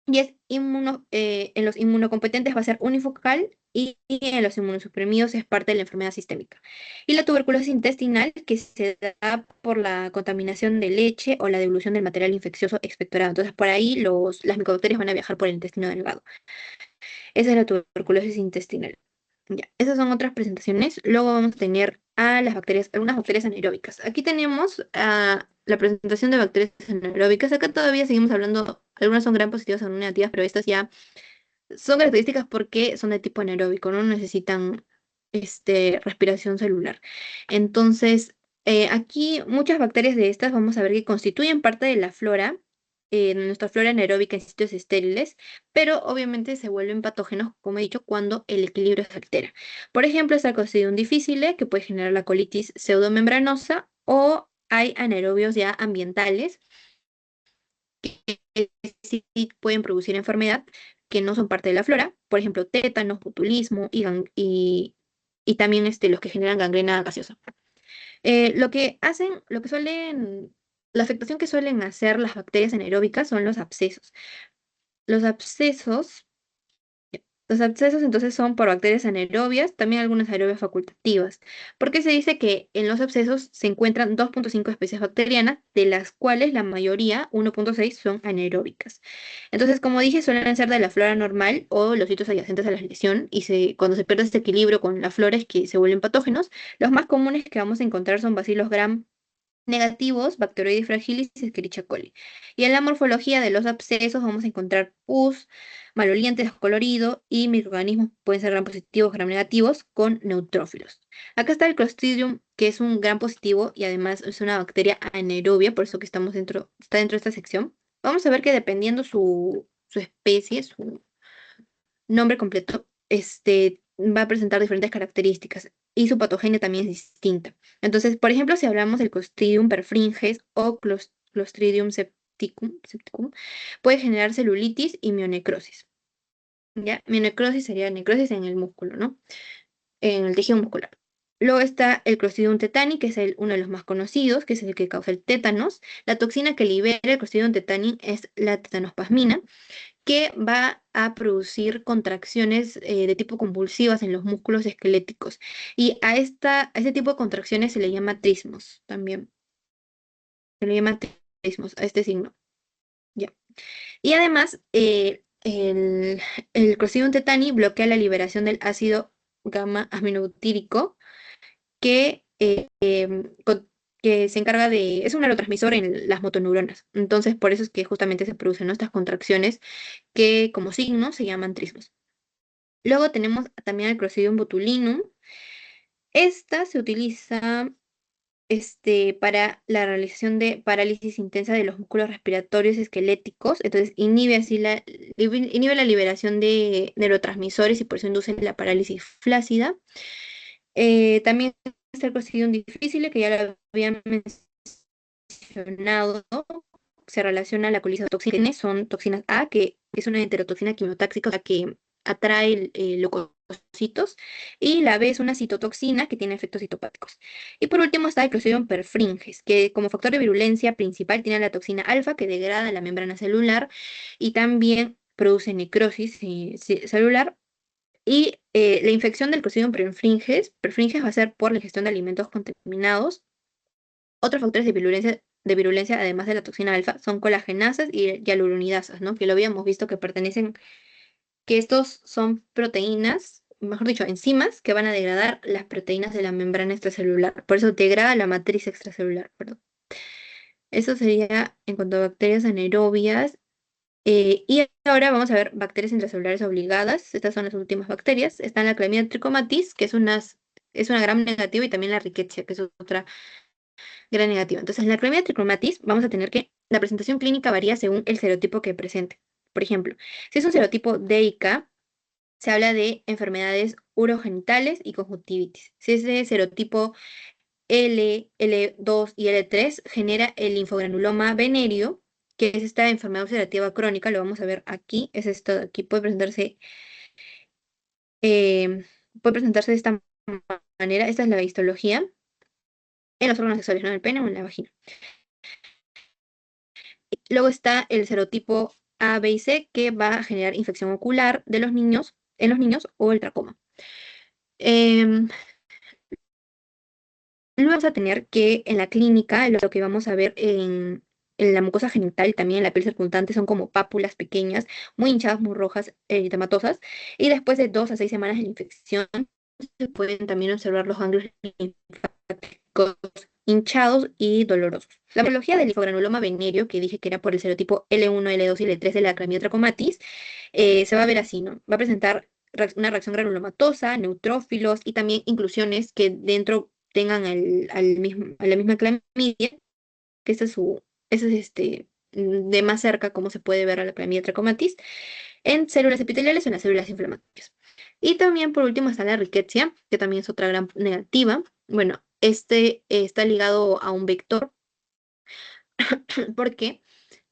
Y en los inmunocompetentes va a ser unifocal y en los inmunosuprimidos es parte de la enfermedad sistémica. Y la tuberculosis intestinal, que se da por la contaminación de leche o la devolución del material infeccioso expectorado. Entonces, por ahí las micobacterias van a viajar por el intestino delgado. Esa es la tuberculosis intestinal. Ya, esas son otras presentaciones. Luego vamos a tener a las bacterias, algunas bacterias anaeróbicas. Aquí tenemos la presentación de bacterias anaeróbicas. Acá todavía seguimos hablando, algunas son gram positivas, son negativas, pero estas ya son características porque son de tipo anaeróbico, no necesitan respiración celular. Entonces, aquí muchas bacterias de estas vamos a ver que constituyen parte de la flora, nuestra flora anaeróbica en sitios estériles, pero obviamente se vuelven patógenos, como he dicho, cuando el equilibrio se altera. Por ejemplo, está el Clostridium difficile, que puede generar la colitis pseudomembranosa, o hay anaerobios ya ambientales que sí pueden producir enfermedad, que no son parte de la flora, por ejemplo, tétanos, botulismo y también los que generan gangrena gaseosa. Lo que suelen, la afectación que suelen hacer las bacterias anaeróbicas son los abscesos. Los abscesos Los abscesos entonces son por bacterias anaerobias, también algunas aerobias facultativas, porque se dice que en los abscesos se encuentran 2,5 especies bacterianas, de las cuales la mayoría, 1,6, son anaeróbicas. Entonces, como dije, suelen ser de la flora normal o los sitios adyacentes a la lesión, y cuando se pierde este equilibrio con la flora es que se vuelven patógenos. Los más comunes que vamos a encontrar son Bacillus gram negativos, Bacteroides fragilis y Escherichia coli. Y en la morfología de los abscesos vamos a encontrar pus, maloliente, descolorido y microorganismos pueden ser gram positivos, gram negativos con neutrófilos. Acá está el Clostridium, que es un gram positivo y además es una bacteria anaerobia, por eso que está dentro de esta sección. Vamos a ver que dependiendo su especie, su nombre completo, va a presentar diferentes características y su patogenia también es distinta. Entonces, por ejemplo, si hablamos del Clostridium perfringens o Clostridium septicum, puede generar celulitis y mionecrosis. ¿Ya? Mionecrosis sería necrosis en el músculo, ¿no? En el tejido muscular. Luego está el Clostridium tetani, que es uno de los más conocidos, que es el que causa el tétanos. La toxina que libera el Clostridium tetani es la tetanospasmina, que va a producir contracciones de tipo convulsivas en los músculos esqueléticos. Y a este tipo de contracciones se le llama trismos también. Se le llama trismos a este signo. Ya. Y además, el Clostridium tetani bloquea la liberación del ácido gamma aminobutírico que, que se encarga es un neurotransmisor en las motoneuronas. Entonces, por eso es que justamente se producen, ¿no?, estas contracciones que como signo se llaman trismos. Luego tenemos también el Clostridium botulinum. Esta se utiliza para la realización de parálisis intensa de los músculos respiratorios esqueléticos. Entonces, inhibe la liberación de neurotransmisores y por eso induce la parálisis flácida. También está el Clostridium difficile, que ya lo había mencionado. Se relaciona a la coliza toxina, son toxinas A, que es una enterotoxina quimiotáxica, o sea, que atrae leucocitos, y la B es una citotoxina que tiene efectos citopáticos. Y por último está el Clostridium perfringens, que como factor de virulencia principal tiene la toxina alfa, que degrada la membrana celular y también produce necrosis celular. Y la infección del Clostridium perfringens va a ser por la ingestión de alimentos contaminados. Otros factores de virulencia, además de la toxina alfa, son colagenasas y hialuronidasas, ¿no? Que lo habíamos visto que estos son proteínas, mejor dicho, enzimas que van a degradar las proteínas de la membrana extracelular. Por eso degrada la matriz extracelular, perdón. Eso sería en cuanto a bacterias anaerobias. Y ahora vamos a ver bacterias intracelulares obligadas. Estas son las últimas bacterias. Está la Clamidia trichomatis, que es una gram negativa, y también la Rickettsia, que es otra gran negativa. Entonces, en la Clamidia trichomatis vamos a tener que la presentación clínica varía según el serotipo que presente. Por ejemplo, si es un serotipo D y K, se habla de enfermedades urogenitales y conjuntivitis. Si es de serotipo L, L2 y L3, genera el linfogranuloma venéreo, que es esta enfermedad ulcerativa crónica, lo vamos a ver aquí, es esto de aquí, eh, puede presentarse de esta manera. Esta es la histología en los órganos sexuales, no en el pene o en la vagina. Luego está el serotipo A, B y C, que va a generar infección ocular en los niños o el tracoma. Luego vamos a tener que en la clínica, lo que vamos a ver en la mucosa genital, también en la piel circundante, son como pápulas pequeñas, muy hinchadas, muy rojas, eritematosas, y después de 2 a 6 semanas de la infección, se pueden también observar los ganglios linfáticos hinchados y dolorosos. La patología del linfogranuloma venéreo, que dije que era por el serotipo L1, L2 y L3 de la Clamidia trachomatis, se va a ver así, ¿no? Va a presentar una reacción granulomatosa, neutrófilos y también inclusiones que dentro tengan a la misma clamidia, que ese es de más cerca como se puede ver a la Clamidia trachomatis, en células epiteliales o en las células inflamatorias. Y también por último está la Rickettsia, que también es otra gran negativa. Bueno, está ligado a un vector porque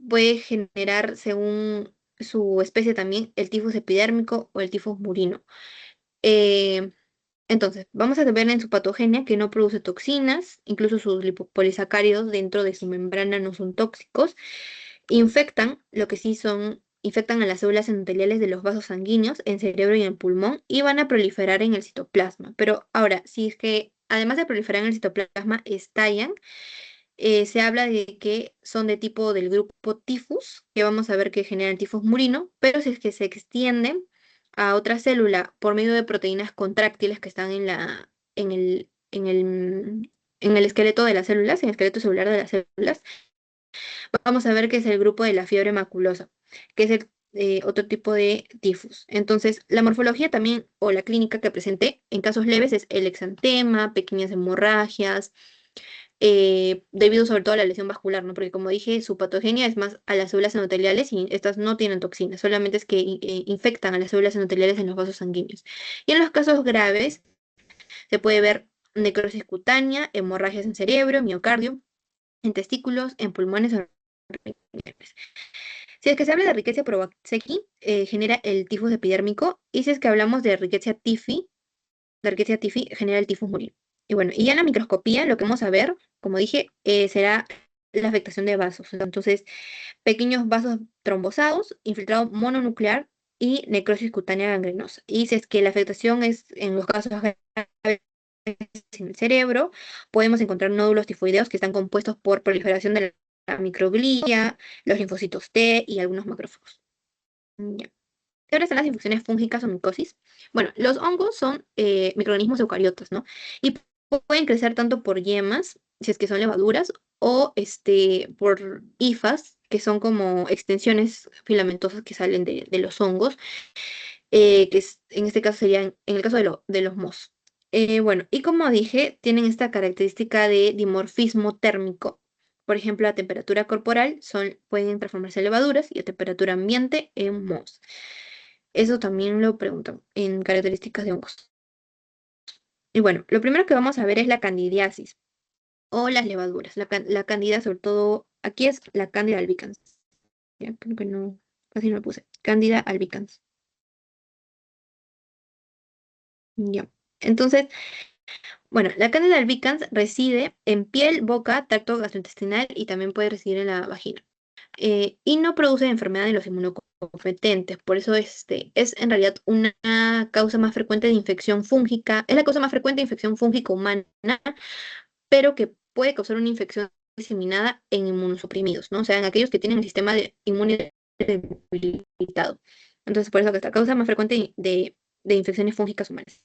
puede generar, según su especie también, el tifus epidérmico o el tifus murino. Eh, entonces, vamos a ver en su patogenia que no produce toxinas, incluso sus lipopolisacáridos dentro de su membrana no son tóxicos. Infectan, lo que sí son infectan a las células endoteliales de los vasos sanguíneos, en cerebro y en pulmón, y van a proliferar en el citoplasma. Pero ahora, si es que además de proliferar en el citoplasma, estallan, se habla de que son de tipo del grupo tifus, que vamos a ver que generan tifus murino, pero si es que se extienden a otra célula por medio de proteínas contráctiles que están en el esqueleto de las células, en el esqueleto celular de las células, vamos a ver que es el grupo de la fiebre maculosa, que es el otro tipo de tifus. Entonces, la morfología también, o la clínica que presenté en casos leves, es el exantema, pequeñas hemorragias, debido sobre todo a la lesión vascular, ¿no? Porque como dije, su patogenia es más a las células endoteliales y estas no tienen toxinas, solamente es que infectan a las células endoteliales en los vasos sanguíneos. Y en los casos graves se puede ver necrosis cutánea, hemorragias en cerebro, miocardio, en testículos, en pulmones o riñones. Si es que se habla de Rickettsia prowazekii, genera el tifus epidérmico, y si es que hablamos de Rickettsia tifi genera el tifus murino. Y bueno, y ya en la microscopía lo que vamos a ver, como dije, será la afectación de vasos. Entonces, pequeños vasos trombosados, infiltrado mononuclear y necrosis cutánea gangrenosa. Y si es que la afectación es en los casos graves en el cerebro, podemos encontrar nódulos tifoideos que están compuestos por proliferación de la microglia, los linfocitos T y algunos macrófagos. Ya. ¿Qué ahora están las infecciones fúngicas o micosis? Bueno, los hongos son microorganismos eucariotas, ¿no? Y pueden crecer tanto por yemas, si es que son levaduras, o por hifas, que son como extensiones filamentosas que salen de los hongos, en este caso serían, en el caso de los mohos. Bueno, y como dije, tienen esta característica de dimorfismo térmico. Por ejemplo, a temperatura corporal pueden transformarse en levaduras y a temperatura ambiente en mohos. Eso también lo preguntan en características de hongos. Y bueno, lo primero que vamos a ver es la candidiasis o las levaduras. La candida, sobre todo, aquí es la Candida albicans. Ya, creo que no, casi no lo puse. Candida albicans. Ya. Entonces, bueno, la Candida albicans reside en piel, boca, tracto gastrointestinal y también puede residir en la vagina. Y no produce enfermedad en los inmunocompetentes. Por eso es en realidad una causa más frecuente de infección fúngica. Es la causa más frecuente de infección fúngica humana, pero que puede causar una infección diseminada en inmunosuprimidos, ¿no? O sea, en aquellos que tienen el sistema inmune debilitado. Entonces, por eso que es la causa más frecuente de infecciones fúngicas humanas.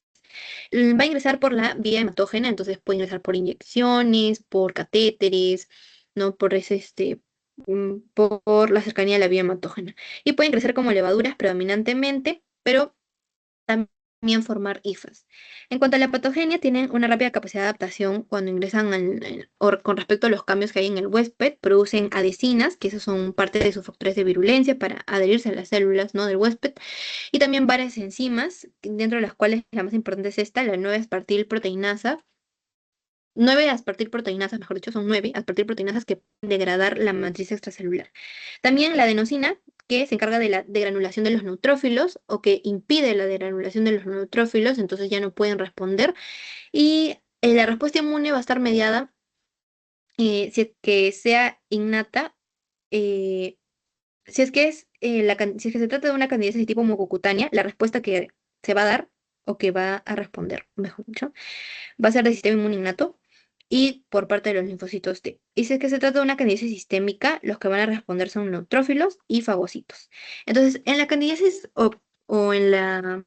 Va a ingresar por la vía hematógena, entonces puede ingresar por inyecciones, por catéteres, ¿no? Por la cercanía de la vía hematógena. Y pueden crecer como levaduras predominantemente, pero también formar hifas. En cuanto a la patogenia, tienen una rápida capacidad de adaptación cuando ingresan con respecto a los cambios que hay en el huésped, producen adhesinas, que esos son parte de sus factores de virulencia para adherirse a las células, ¿no? del huésped, y también varias enzimas, dentro de las cuales la más importante es esta, la 9-aspartilproteinasa. 9-aspartilproteinasas, mejor dicho, son 9 aspartilproteinasas que pueden degradar la matriz extracelular. También la adenosina, que se encarga de la degranulación de los neutrófilos o que impide la degranulación de los neutrófilos, entonces ya no pueden responder. Y la respuesta inmune va a estar mediada, si es que sea innata, eh, si es que se trata de una candidiasis de tipo mucocutánea, la respuesta que se va a dar o que va a responder, mejor dicho, va a ser del sistema inmune innato y por parte de los linfocitos T. Y si es que se trata de una candidiasis sistémica, los que van a responder son neutrófilos y fagocitos. Entonces, en la candidiasis o en la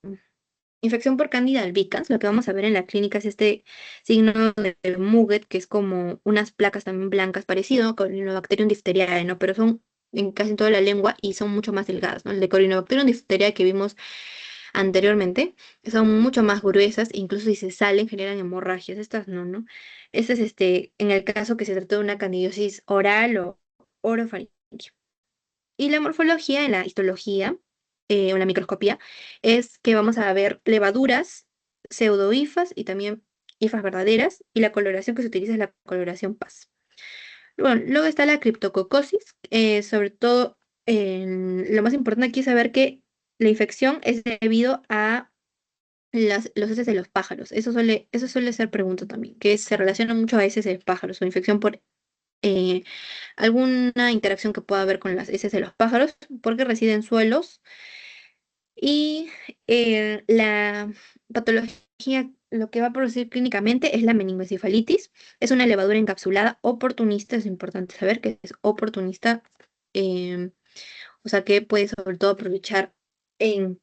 infección por Candida albicans, lo que vamos a ver en la clínica es este signo de Muget, que es como unas placas también blancas, parecido con el Bacterium diphtheriae, ¿no? Pero son en casi toda la lengua y son mucho más delgadas, ¿no? El de Corynebacterium diphtheriae que vimos anteriormente son mucho más gruesas, incluso si se salen generan hemorragias, estas no, ¿no? Este es en el caso que se trata de una candidiosis oral o orofaringea. Y la morfología en la histología o la microscopía es que vamos a ver levaduras, pseudohifas y también hifas verdaderas, y la coloración que se utiliza es la coloración paz. Bueno, luego está la criptococosis, sobre todo lo más importante aquí es saber que la infección es debido a los heces de los pájaros. Eso suele ser pregunta también, que se relaciona mucho a heces de pájaros o infección por eh, alguna interacción que pueda haber con las heces de los pájaros, porque reside en suelos. Y la patología, lo que va a producir clínicamente es la meningoencefalitis. Es una levadura encapsulada oportunista, es importante saber que es oportunista, eh, o sea que puede sobre todo aprovechar en,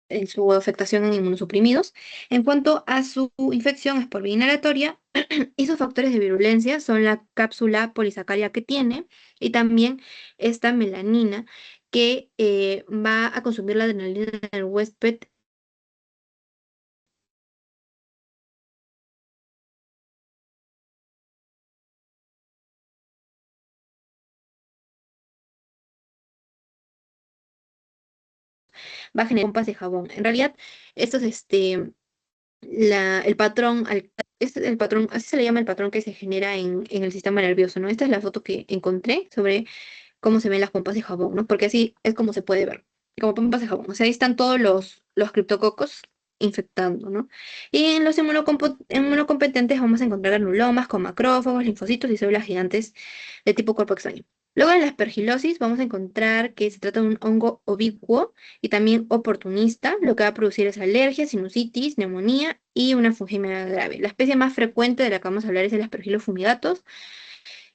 en su afectación en inmunosuprimidos. En cuanto a su infección, es por vía inhalatoria y sus factores de virulencia son la cápsula polisacaria que tiene y también esta melanina que va a consumir la adrenalina del huésped. Va a generar pompas de jabón. En realidad, esto es el patrón, este es el patrón, así se le llama el patrón que se genera en el sistema nervioso, ¿no? Esta es la foto que encontré sobre cómo se ven las pompas de jabón, ¿no? Porque así es como se puede ver, como pompas de jabón. O sea, ahí están todos los criptococos infectando, ¿no? Y en los inmunocompetentes vamos a encontrar granulomas con macrófagos, linfocitos y células gigantes de tipo cuerpo extraño. Luego en la aspergilosis vamos a encontrar que se trata de un hongo ubicuo y también oportunista, lo que va a producir es alergia, sinusitis, neumonía y una fungemia grave. La especie más frecuente de la que vamos a hablar es el Aspergillus fumigatus,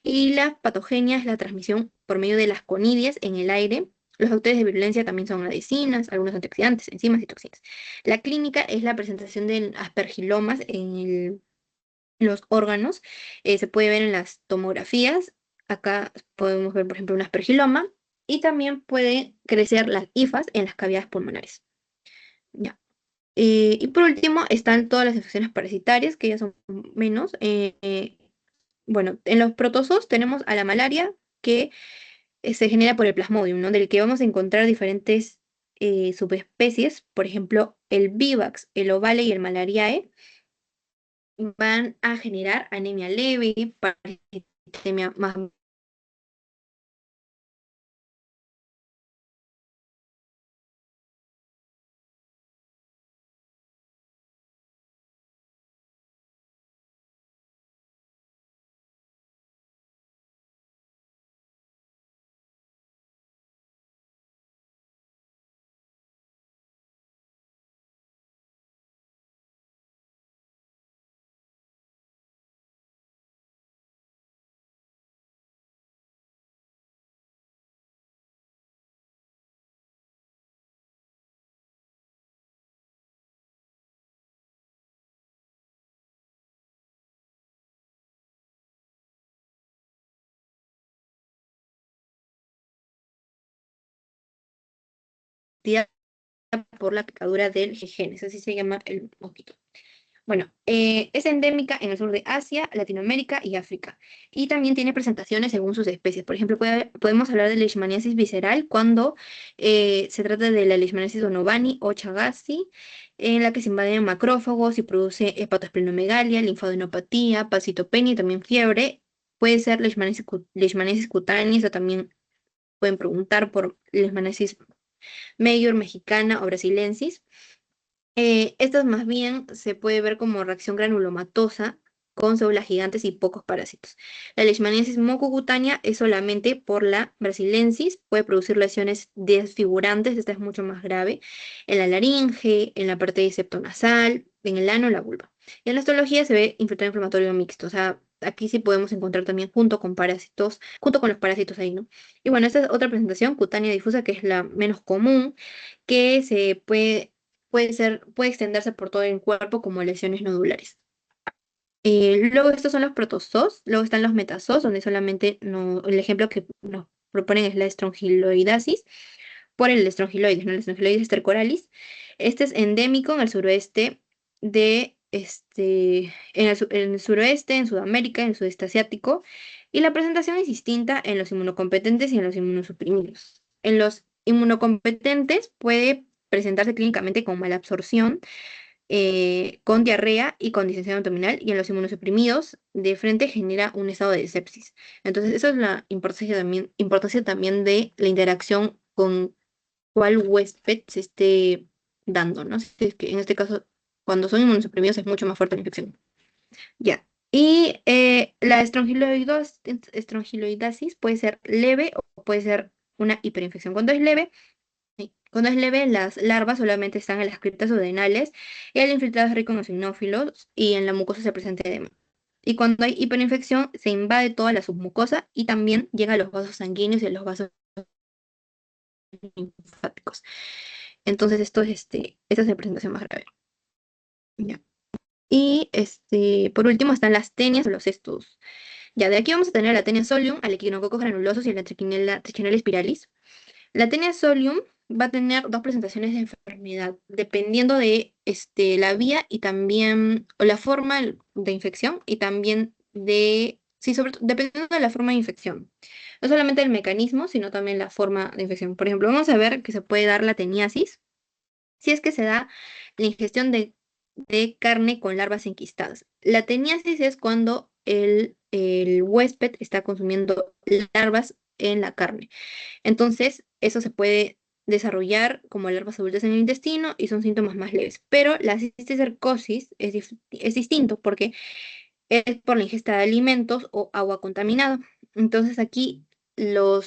y la patogenia es la transmisión por medio de las conidias en el aire. Los factores de virulencia también son adhesinas, algunos antioxidantes, enzimas y toxinas. La clínica es la presentación de aspergilomas en los órganos. Se puede ver en las tomografías. Acá podemos ver, por ejemplo, un aspergiloma y también puede crecer las hifas en las cavidades pulmonares. Ya. Y por último están todas las infecciones parasitarias, que ya son menos. Bueno, en los protozoos tenemos a la malaria, que se genera por el Plasmodium, ¿no? Del que vamos a encontrar diferentes subespecies, por ejemplo, el Vivax, el Ovale y el Malariae, van a generar anemia leve, parasitemia más por la picadura del Genes, así se llama el mosquito. Bueno, es endémica en el sur de Asia, Latinoamérica y África. Y también tiene presentaciones según sus especies. Por ejemplo, podemos hablar de leishmaniasis visceral cuando se trata de la leishmaniasis donovani o Chagassi, en la que se invaden macrófagos y produce hepatoesplenomegalia, linfadenopatía, pasitopenia y también fiebre. Puede ser leishmaniasis cutánea, o también pueden preguntar por leishmaniasis mayor, mexicana o brasilensis. Estas más bien se puede ver como reacción granulomatosa con células gigantes y pocos parásitos. La leishmaniasis mucocutánea es solamente por la brasilensis, puede producir lesiones desfigurantes, esta es mucho más grave, en la laringe, en la parte septonasal, en el ano, la vulva. Y en la histología se ve infiltrado inflamatorio mixto, o sea, aquí sí podemos encontrar también junto con parásitos, junto con los parásitos ahí, ¿no? Y bueno, esta es otra presentación cutánea difusa que es la menos común, que puede extenderse por todo el cuerpo como lesiones nodulares. Luego estos son los protozoos, luego están los metazoos, donde solamente no, el ejemplo que nos proponen es la estrongiloidasis, por el estrongiloides, ¿no? El estrongiloides stercoralis. Este es endémico en el suroeste en el suroeste, en Sudamérica, en el sudeste asiático, y la presentación es distinta en los inmunocompetentes y en los inmunosuprimidos. En los inmunocompetentes puede presentarse clínicamente con mala absorción, con diarrea y con distensión abdominal, y en los inmunosuprimidos de frente genera un estado de sepsis. Entonces, eso es la importancia también de la interacción con cuál huésped se esté dando, ¿no? Si es que en este caso, cuando son inmunosuprimidos es mucho más fuerte la infección. Ya. Y la estrongiloidasis puede ser leve o puede ser una hiperinfección. Cuando es leve, las larvas solamente están en las criptas duodenales y el infiltrado es rico en eosinófilos y en la mucosa se presenta edema. Y cuando hay hiperinfección, se invade toda la submucosa y también llega a los vasos sanguíneos y a los vasos linfáticos. Entonces, esta es la presentación más grave. Ya. Y por último están las tenias o los cestos. Ya, de aquí vamos a tener la tenia solium, al equinococcus granulosos y la trichinella spiralis. La tenia solium va a tener dos presentaciones de enfermedad, dependiendo de la vía y también, o la forma de infección y también sí, sobre todo, dependiendo de la forma de infección. No solamente el mecanismo, sino también la forma de infección. Por ejemplo, vamos a ver que se puede dar la teniasis si es que se da la ingestión de carne con larvas enquistadas. La teniasis es cuando el huésped está consumiendo larvas en la carne. Entonces, eso se puede desarrollar como larvas adultas en el intestino y son síntomas más leves. Pero la cisticercosis es distinto porque es por la ingesta de alimentos o agua contaminada. Entonces, aquí lo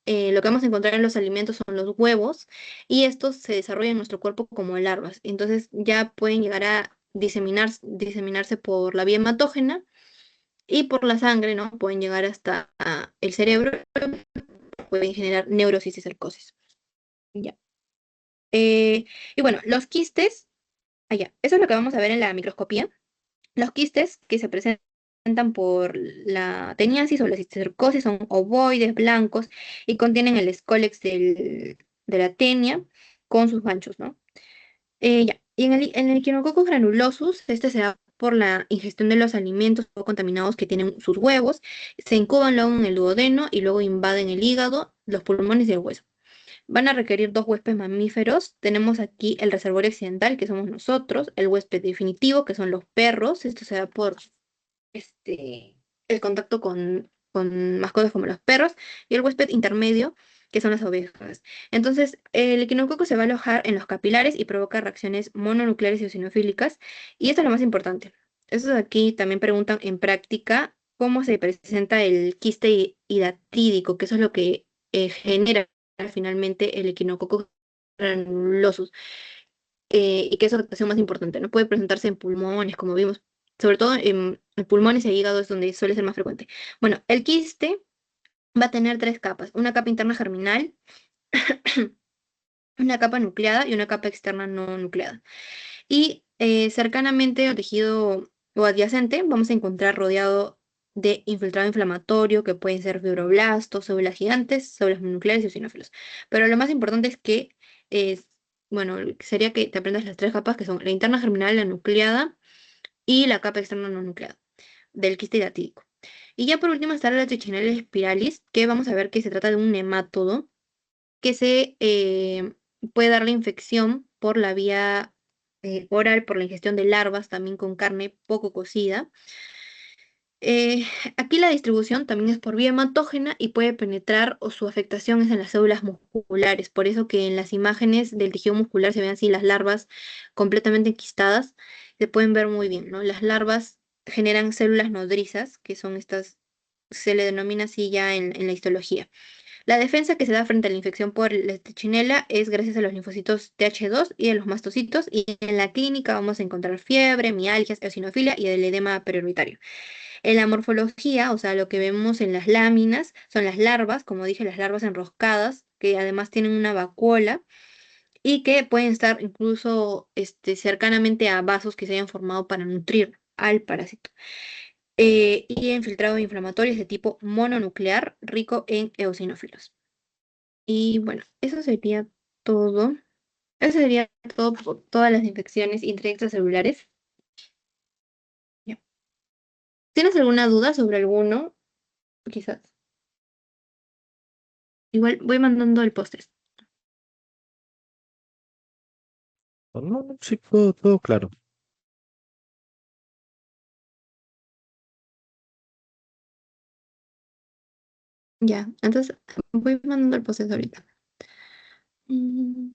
que vamos a encontrar en los alimentos son los huevos y estos se desarrollan en nuestro cuerpo como larvas. Entonces, ya pueden llegar a diseminarse por la vía hematógena y por la sangre, ¿no? Pueden llegar hasta el cerebro, pueden generar neurocisticercosis. Ya. Y bueno, los quistes, allá, eso es lo que vamos a ver en la microscopía. Los quistes que se presentan por la teniasis o la cisticercosis son ovoides, blancos y contienen el escólex de la tenia con sus ganchos, ¿no? Ya. Y en el Echinococcus granulosus, este se da por la ingestión de los alimentos o contaminados que tienen sus huevos, se incuban luego en el duodeno y luego invaden el hígado, los pulmones y el hueso. Van a requerir dos huéspedes mamíferos. Tenemos aquí el reservorio accidental, que somos nosotros, el huésped definitivo, que son los perros. Esto se da por el contacto con mascotas como los perros, y el huésped intermedio, que son las ovejas. Entonces, el equinococo se va a alojar en los capilares y provoca reacciones mononucleares y eosinofílicas, y esto es lo más importante. Eso de aquí también preguntan en práctica cómo se presenta el quiste hidatídico, que eso es lo que genera finalmente el equinococo granulosus, y que es la afectación más importante. No puede presentarse en pulmones, como vimos, sobre todo en pulmones y hígado es donde suele ser más frecuente. Bueno, el quiste va a tener tres capas: una capa interna germinal, una capa nucleada y una capa externa no nucleada. Y cercanamente al tejido o adyacente vamos a encontrar rodeado de infiltrado inflamatorio, que pueden ser fibroblastos, células gigantes, células nucleares y eosinófilos. Pero lo más importante es que, es, bueno, sería que te aprendas las tres capas, que son la interna germinal, la nucleada y la capa externa no nucleada del quiste hidatídico. Y ya por último está la Trichinella spiralis, que vamos a ver que se trata de un nemátodo que se puede dar la infección por la vía oral, por la ingestión de larvas, también con carne poco cocida. Eh, Aquí la distribución también es por vía hematógena y puede penetrar, o su afectación es en las células musculares. Por eso que en las imágenes del tejido muscular se ven así las larvas completamente enquistadas. Se pueden ver muy bien, ¿no? Las larvas generan células nodrizas, que son estas, se le denomina así ya en la histología. La defensa que se da frente a la infección por la trichinela es gracias a los linfocitos Th2 y a los mastocitos, y en la clínica vamos a encontrar fiebre, mialgias, eosinofilia y el edema periuretario. En la morfología, o sea, lo que vemos en las láminas, son las larvas, como dije, las larvas enroscadas, que además tienen una vacuola y que pueden estar incluso cercanamente a vasos que se hayan formado para nutrir al parásito. Y infiltrado inflamatorio es de tipo mononuclear, rico en eosinófilos. Y bueno, eso sería todo. Eso sería todo por todas las infecciones intracelulares. Ya. ¿Tienes alguna duda sobre alguno? Quizás. Igual voy mandando el post. No, no, sí, todo claro. Ya, entonces voy mandando el post ahorita. Mm.